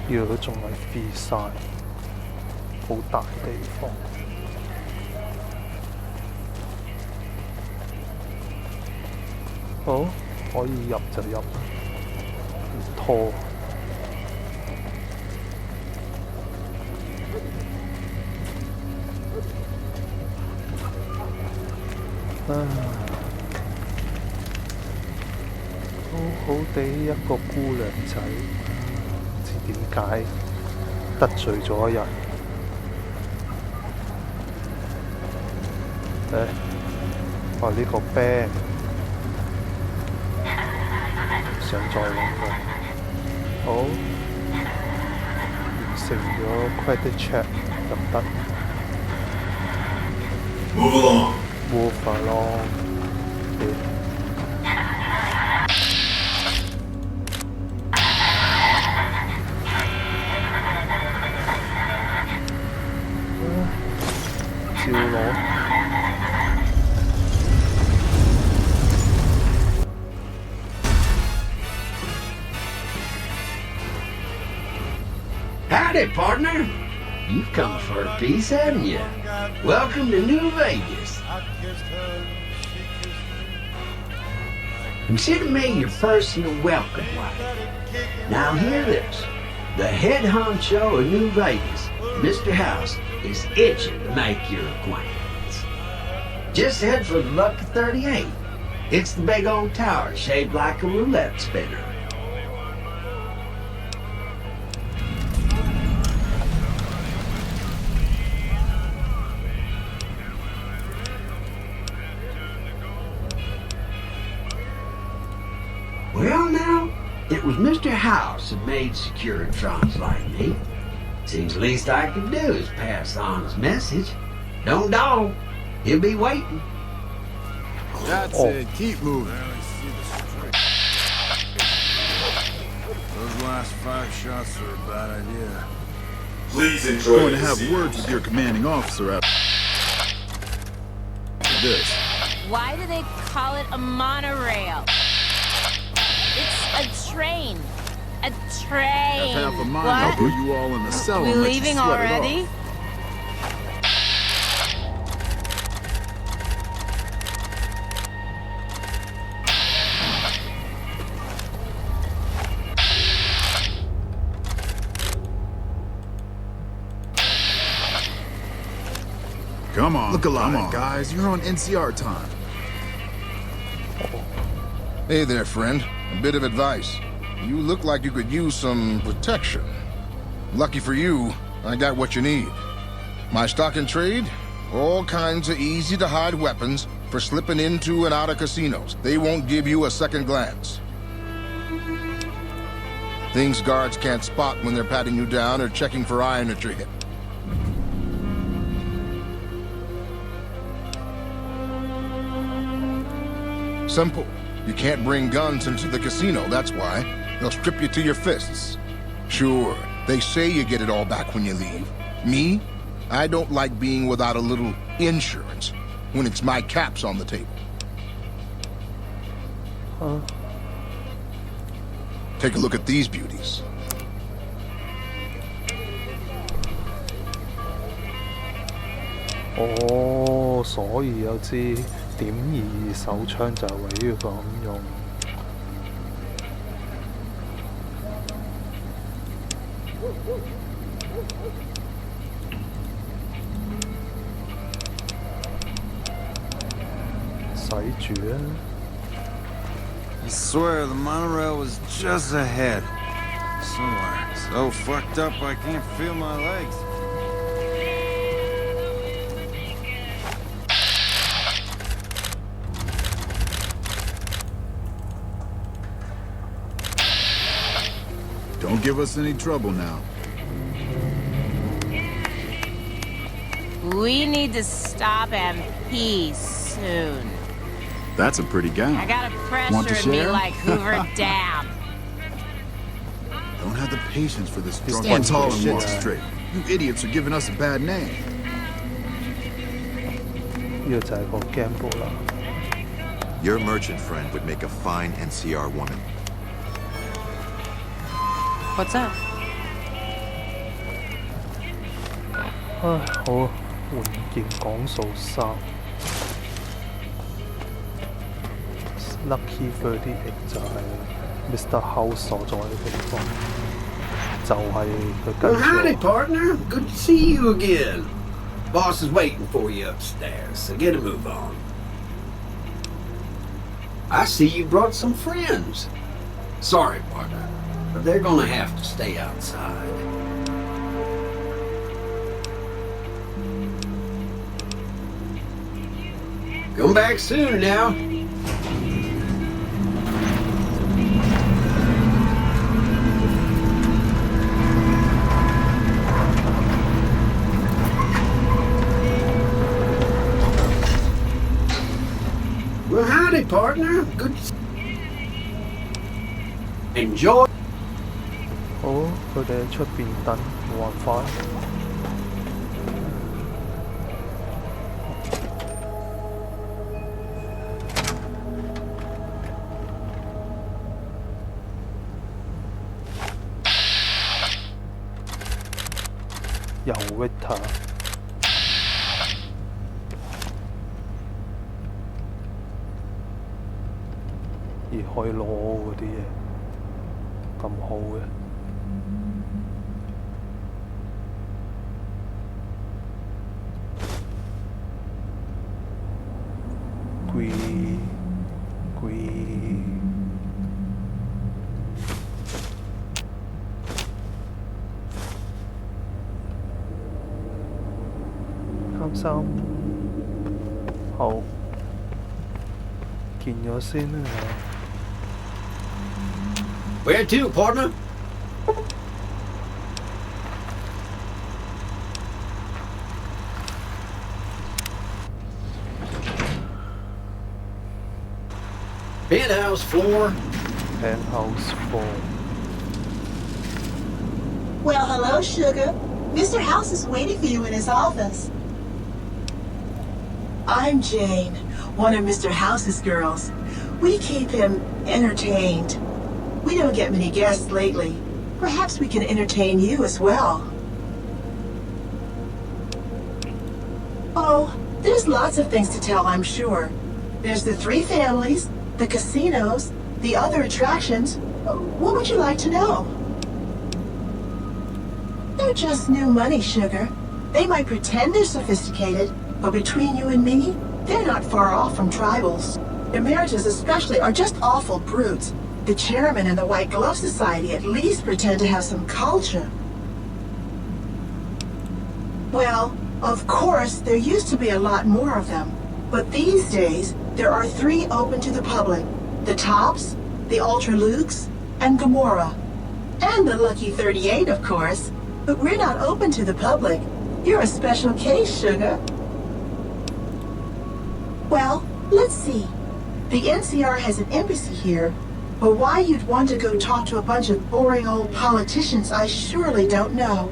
呢度都仲係 free 晒，好大地方。好，可以入就入，唔拖。好好地一個姑娘仔。點解得罪咗人？呢個 band 想再揾佢。好，完成咗 credit check 入得。Move along. Move along. 照攞。Howdy, partner. You've come for a piece, haven't you? Welcome to New Vegas. Consider me your personal welcome wagon. Now hear this. The head honcho of New Vegas, Mr. House, is itching to make your acquaintance. Just head for the Lucky 38. It's the big old tower shaped like a roulette spinner. Well, now, it was Mr. House that made Securitrons like me. Seems the least I could do is pass on his message. Don't dawdle. He'll be waiting. That's it. Keep moving. Those last 5 shots are a bad idea. Please enjoy. Going to have words with your commanding officer after this. Why do they call it a monorail? It's a train. A train. Have half a mind, I'll put you all in the cell We and let you leaving sweat already? it off. Come on, look alive, guys. You're on NCR time. Hey there, friend. A bit of advice. You look like you could use some protection. Lucky for you, I got what you need. My stock and trade? All kinds of easy-to-hide weapons for slipping into and out of casinos. They won't give you a second glance. Things guards can't spot when they're patting you down or checking for iron at your hip. Simple. You can't bring guns into the casino, that's why. They'll strip you to your fists. Sure, they say you get it all back when you leave. Me? I don't like being without a little insurance when it's my caps on the table. Huh? Take a look at these beauties. Oh, 所以有支點2手槍就係為呢個咁用。洗住啊！ I swear the monorail was just ahead. Somewhere. So fucked up I can't feel my legs. Don't give us any trouble now. We need to stop and pee soon. That's a pretty gown. I got a Want to pressure in me share? like Hoover Dam. Don't have the patience for this drunk. Stand Tall for and shit. walk straight. You idiots are giving us a bad name. 呢個就係個 gamble 啦。 Your merchant friend would make a fine NCR woman. What's up? 唉，好啊，換件講數衫。Lucky 38就係 Mr. House 所在嘅地方，就係佢跟 Well, howdy, partner. Good to see you again. Boss is waiting for you upstairs, so get a move on. I see you brought some friends. Sorry, partner, but they're gonna have to stay outside. Come back soon now. Well, howdy, partner. Good to enjoy. 好，佢哋喺出邊等，冇辦法。由 Victor。 而可以攞嗰啲嘢咁好嘅，啱衫好見咗先啦。 Where to, partner? Penthouse 4. Penthouse 4. Well, hello, Sugar. Mr. House is waiting for you in his office. I'm Jane, one of Mr. House's girls. We keep him entertained. We don't get many guests lately. Perhaps we can entertain you as well. Oh, there's lots of things to tell, I'm sure. There's the 3 families, the casinos, the other attractions. What would you like to know? They're just new money, Sugar. They might pretend they're sophisticated, but between you and me, they're not far off from tribals. Emeritus especially are just awful brutes. the chairman and the White Glove Society at least pretend to have some culture. Well, of course, there used to be a lot more of them. But these days, there are 3 open to the public. The Tops, the Ultra Lukes, and Gamora. And the Lucky 38, of course. But we're not open to the public. You're a special case, Sugar. Well, let's see. The NCR has an embassy here, but why you'd want to go talk to a bunch of boring old politicians, I surely don't know.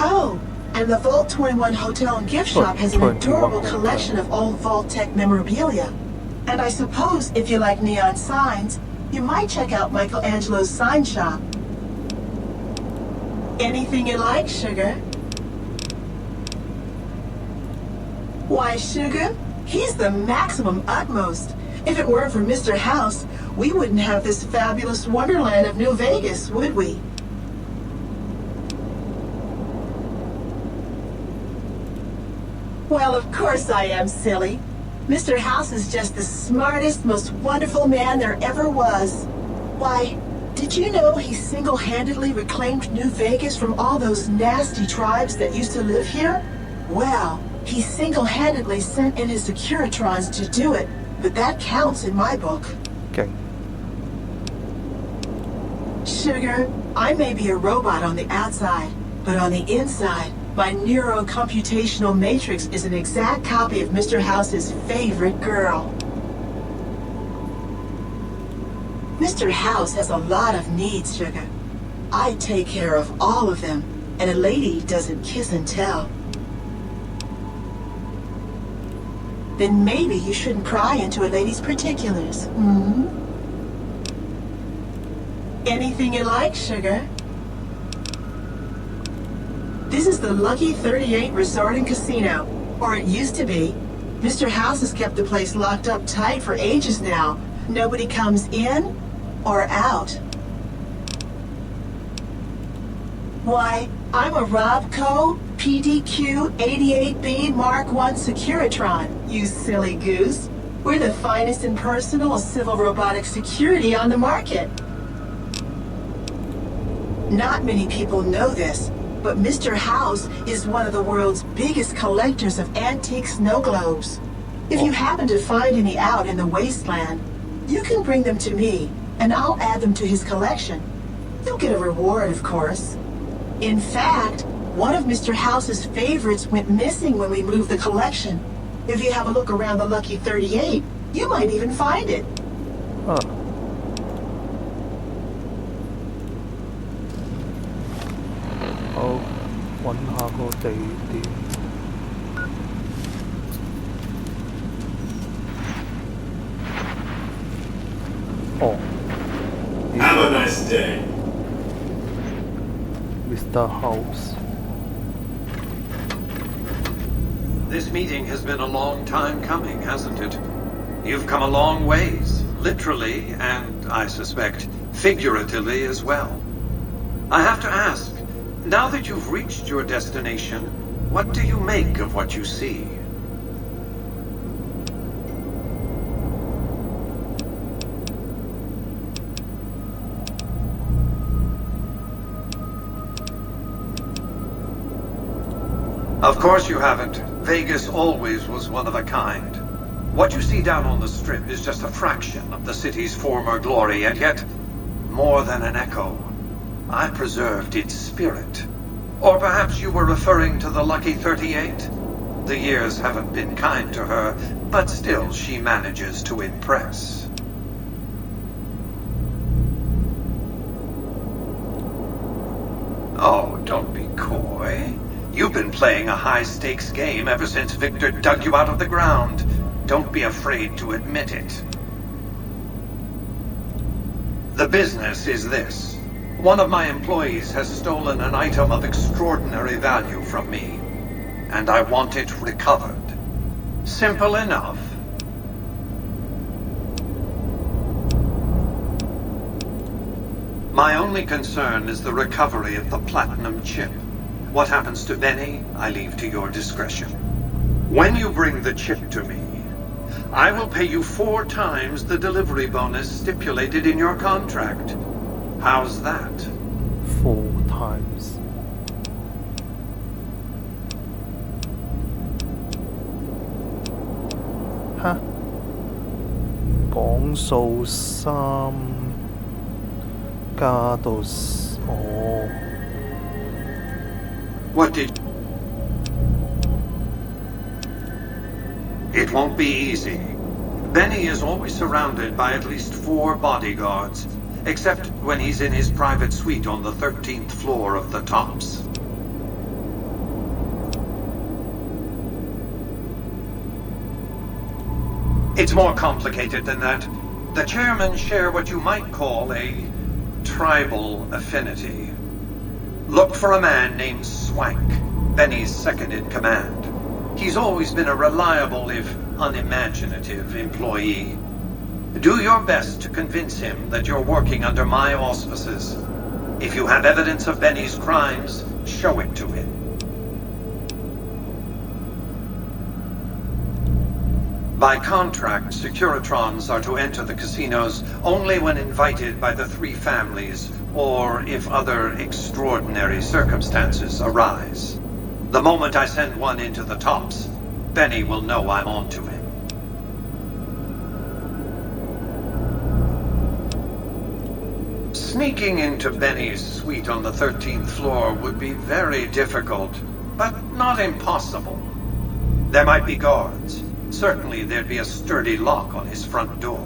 Oh, and the Vault 21 Hotel and Gift Shop has an adorable collection of old Vault-Tec memorabilia. And I suppose if you like neon signs, you might check out Michelangelo's sign shop. Anything you like, Sugar? Why, Sugar? He's the maximum utmost. If it weren't for Mr. House, we wouldn't have this fabulous wonderland of New Vegas, would we? Well, of course I am, silly. Mr. House is just the smartest, most wonderful man there ever was. Why, did you know he single-handedly reclaimed New Vegas from all those nasty tribes that used to live here? Well, he single-handedly sent in his Securitrons to do it, but that counts in my book. Okay. Sugar, I may be a robot on the outside, but on the inside, my neurocomputational matrix is an exact copy of Mr. House's favorite girl. Mr. House has a lot of needs, Sugar. I take care of all of them, and a lady doesn't kiss and tell. Then maybe you shouldn't pry into a lady's particulars, hmm? Anything you like, Sugar? This is the Lucky 38 Resort and Casino, or it used to be. Mr. House has kept the place locked up tight for ages now. Nobody comes in or out. Why, I'm a Robco PDQ 88B Mark I Securitron, you silly goose. We're the finest in personal civil robotic security on the market. Not many people know this, but Mr. House is one of the world's biggest collectors of antique snow globes. If you happen to find any out in the wasteland, you can bring them to me, and I'll add them to his collection. You'll get a reward, of course. In fact, one of Mr. House's favorites went missing when we moved the collection. If you have a look around the Lucky 38, you might even find it. Huh. Oh, 揾下個地點。哦。Have a nice day. Mr. House. This meeting has been a long time coming, hasn't it? You've come a long ways, literally, and I suspect figuratively as well. I have to ask, now that you've reached your destination, what do you make of what you see? Of course you haven't. Vegas always was one of a kind. What you see down on the Strip is just a fraction of the city's former glory, and yet, more than an echo, I preserved its spirit. Or perhaps you were referring to the Lucky 38? The years haven't been kind to her, but still she manages to impress. Oh, don't be coy. You've been playing a high-stakes game ever since Victor dug you out of the ground. Don't be afraid to admit it. The business is this. One of my employees has stolen an item of extraordinary value from me, and I want it recovered. Simple enough. My only concern is the recovery of the platinum chip. What happens to Benny, I leave to your discretion. When you bring the chip to me, I will pay you 4 times the delivery bonus stipulated in your contract. How's that? 4 times. 吓？講數3加到哦。What did... It won't be easy. Benny is always surrounded by at least 4 bodyguards, except when he's in his private suite on the 13th floor of the Tops. It's more complicated than that. The chairmen share what you might call a tribal affinity. Look for a man named Swank, Benny's second-in-command. He's always been a reliable, if unimaginative, employee. Do your best to convince him that you're working under my auspices. If you have evidence of Benny's crimes, show it to him. By contract, Securitrons are to enter the casinos only when invited by the 3 families, or if other extraordinary circumstances arise. The moment I send one into the Tops, Benny will know I'm on to him. Sneaking into Benny's suite on the 13th floor would be very difficult, but not impossible. There might be guards. Certainly there'd be a sturdy lock on his front door.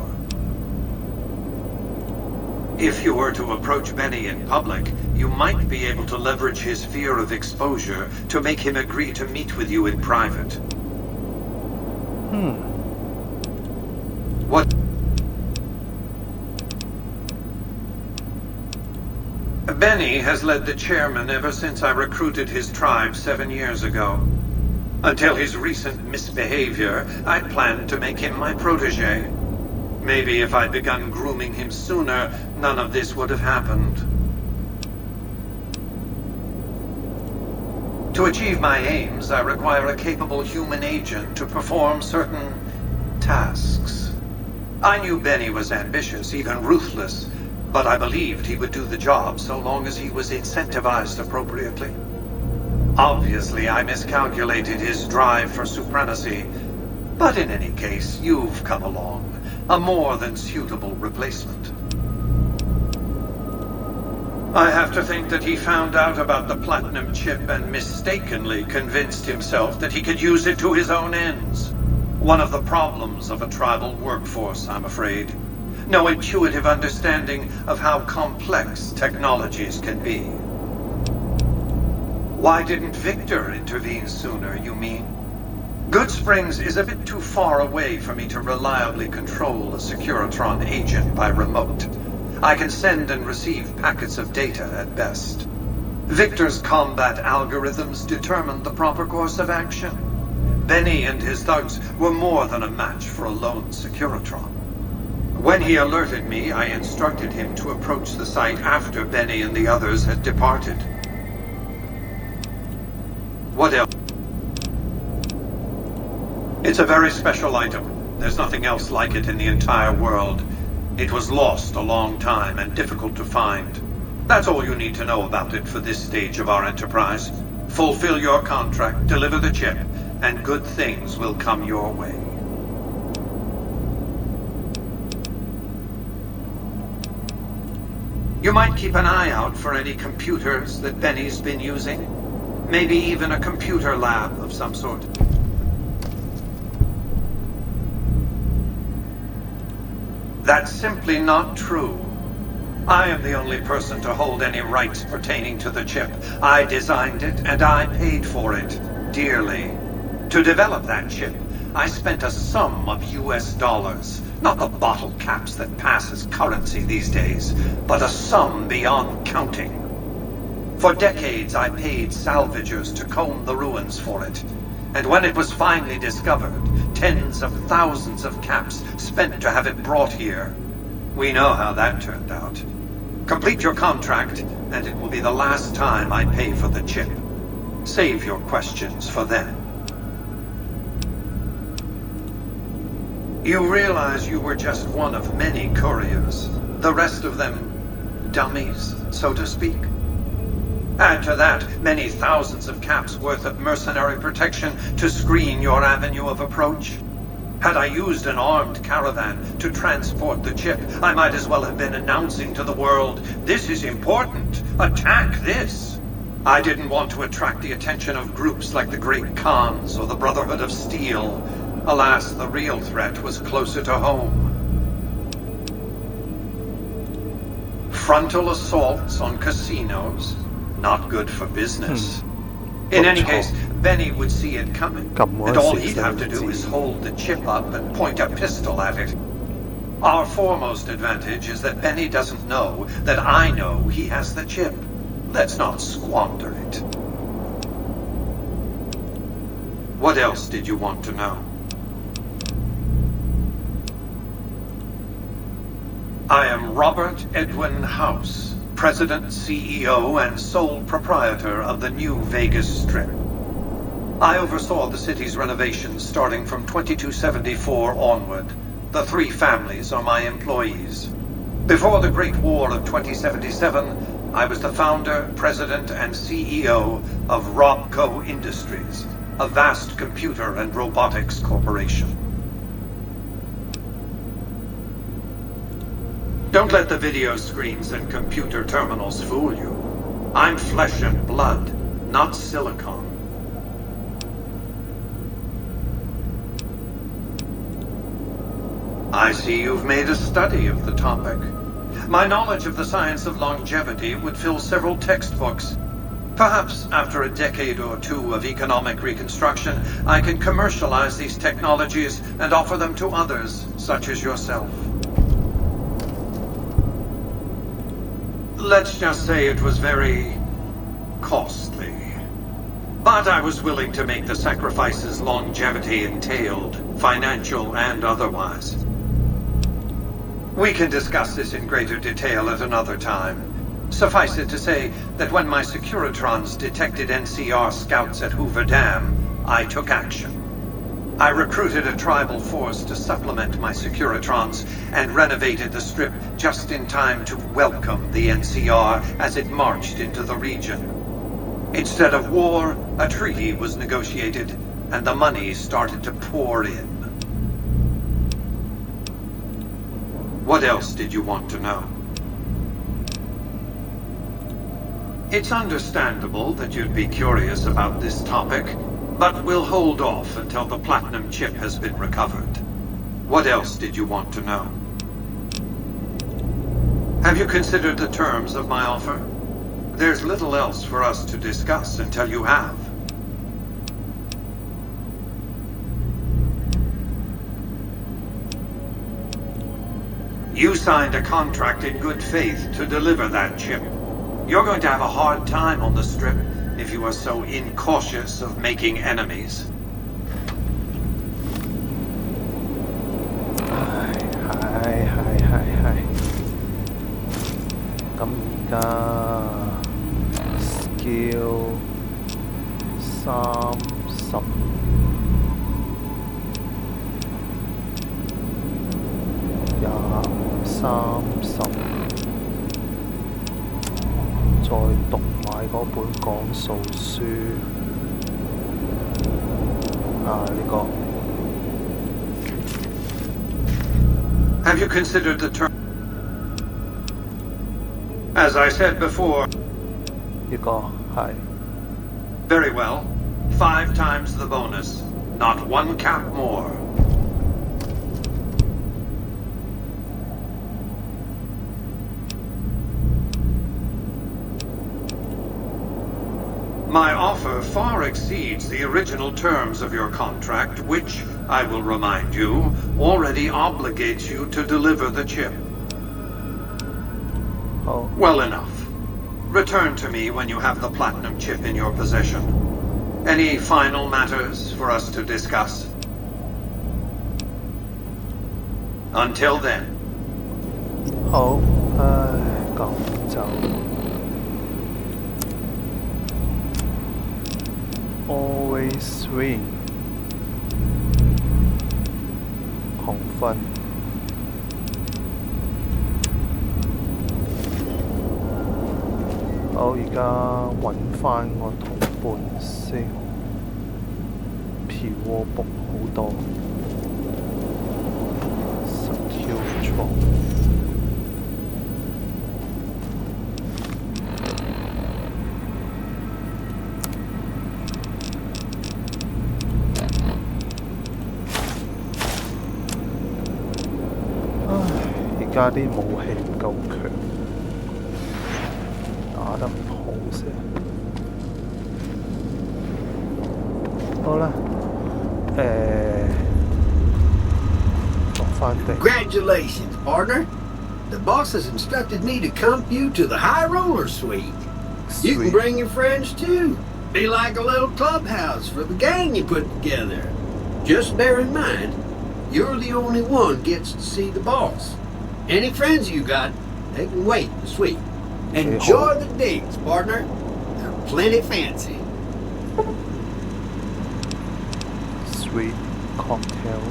If you were to approach Benny in public, you might be able to leverage his fear of exposure to make him agree to meet with you in private. What? Benny has led the chairman ever since I recruited his tribe 7 years ago. Until his recent misbehavior, I'd planned to make him my protege. Maybe if I'd begun grooming him sooner, none of this would have happened. To achieve my aims, I require a capable human agent to perform certain tasks. I knew Benny was ambitious, even ruthless, but I believed he would do the job so long as he was incentivized appropriately. Obviously, I miscalculated his drive for supremacy, but in any case, you've come along, a more than suitable replacement. I have to think that he found out about the platinum chip and mistakenly convinced himself that he could use it to his own ends. One of the problems of a tribal workforce, I'm afraid. No intuitive understanding of how complex technologies can be. Why didn't Victor intervene sooner, you mean? Good Springs is a bit too far away for me to reliably control a Securitron agent by remote. I can send and receive packets of data at best. Victor's combat algorithms determined the proper course of action. Benny and his thugs were more than a match for a lone Securitron. When he alerted me, I instructed him to approach the site after Benny and the others had departed. What else? It's a very special item. There's nothing else like it in the entire world. It was lost a long time and difficult to find. That's all you need to know about it for this stage of our enterprise. Fulfill your contract, deliver the chip, and good things will come your way. You might keep an eye out for any computers that Benny's been using. Maybe even a computer lab of some sort. That's simply not true. I am the only person to hold any rights pertaining to the chip. I designed it, and I paid for it, dearly. To develop that chip, I spent a sum of US dollars. Not the bottle caps that pass as currency these days, but a sum beyond counting. For decades, I paid salvagers to comb the ruins for it. And when it was finally discovered, tens of thousands of caps spent to have it brought here. We know how that turned out. Complete your contract, and it will be the last time I pay for the chip. Save your questions for then. You realize you were just one of many couriers. The rest of them, dummies, so to speak. Add to that many thousands of caps worth of mercenary protection to screen your avenue of approach. Had I used an armed caravan to transport the chip, I might as well have been announcing to the world, this is important, attack this. I didn't want to attract the attention of groups like the Great Khans or the Brotherhood of Steel. Alas, the real threat was closer to home. Frontal assaults on casinos, not good for business. In any case, Benny would see it coming, and all he'd have to do is hold the chip up and point a pistol at it. Our foremost advantage is that Benny doesn't know that I know he has the chip. Let's not squander it. What else did you want to know? I am Robert Edwin House, President, CEO, and sole proprietor of the new Vegas Strip. I oversaw the city's renovations starting from 2274 onward. The 3 families are my employees. Before the Great War of 2077, I was the founder, president, and CEO of Robco Industries, a vast computer and robotics corporation. Don't let the video screens and computer terminals fool you. I'm flesh and blood, not silicon. I see you've made a study of the topic. My knowledge of the science of longevity would fill several textbooks. Perhaps after a decade or 2 of economic reconstruction, I can commercialize these technologies and offer them to others, such as yourself. Let's just say it was very costly. But I was willing to make the sacrifices longevity entailed, financial and otherwise. We can discuss this in greater detail at another time. Suffice it to say that when my Securitrons detected NCR scouts at Hoover Dam, I took action. I recruited a tribal force to supplement my Securitrons and renovated the Strip just in time to welcome the NCR as it marched into the region. Instead of war, a treaty was negotiated, and the money started to pour in. What else did you want to know? It's understandable that you'd be curious about this topic, but we'll hold off until the platinum chip has been recovered. What else did you want to know? Have you considered the terms of my offer? There's little else for us to discuss until you have. You signed a contract in good faith to deliver that chip. You're going to have a hard time on the Strip if you are so incautious of making enemies. Hi. 咁而家 skill 30 30再讀埋嗰本講數書呢個 Have you considered the term? As I said before. 呢個係 Very well. 5 times the bonus. Not 1 cap more. My offer far exceeds the original terms of your contract, which, I will remind you, already obligates you to deliver the chip. Oh. Well enough. Return to me when you have the platinum chip in your possession. Any final matters for us to discuss? Until then. 好，咁就 always win 紅分。好，而家揾翻我同伴先，票窩 book 好多，secure 錯。而家啲武器唔夠強，打得唔好先。好啦，落返地。Congratulations, partner. The boss has instructed me to comp you to the high roller suite. You can bring your friends too. Be like a little clubhouse for the gang you put together. Just bear in mind, you're the only one gets to see the boss. Any friends you got, they can wait in the suite. Enjoy the digs, partner. They're plenty fancy. Suite cocktail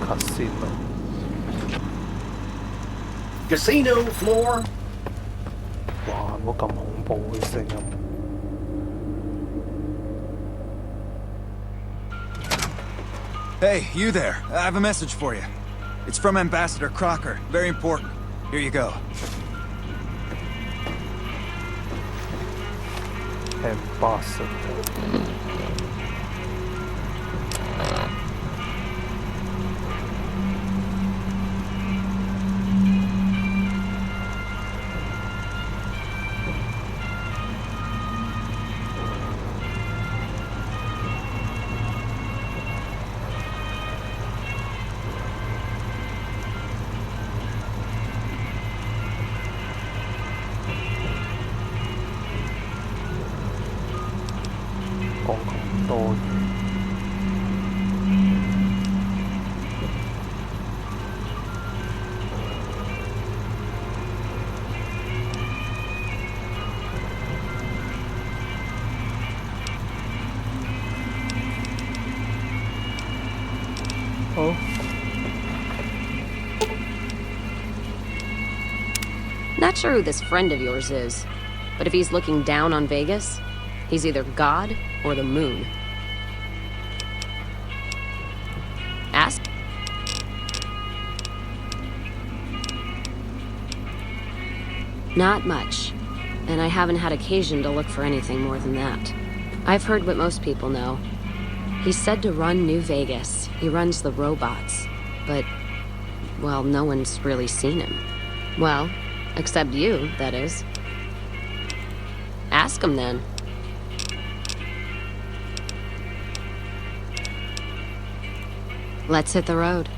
casino. Casino floor. 哇！唔好咁恐怖嘅聲音。Hey, you there. I have a message for you. It's from Ambassador Crocker. Very important. Here you go. Ambassador. Not sure who this friend of yours is, but if he's looking down on Vegas, he's either God or the moon. Ask. Not much, and I haven't had occasion to look for anything more than that. I've heard what most people know. He's said to run New Vegas. He runs the robots, but, well, no one's really seen him. Well, except you, that is. Ask him then. Let's hit the road.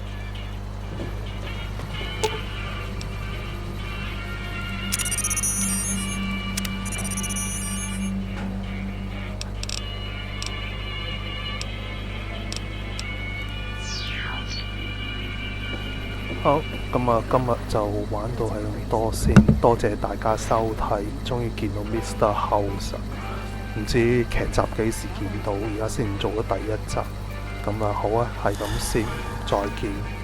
好，咁啊，今日就玩到係咁多先，多謝大家收睇，終於見到 Mr. House， 唔知劇集幾時見到，而家先做咗第一集，咁啊好啊，係咁先，再見。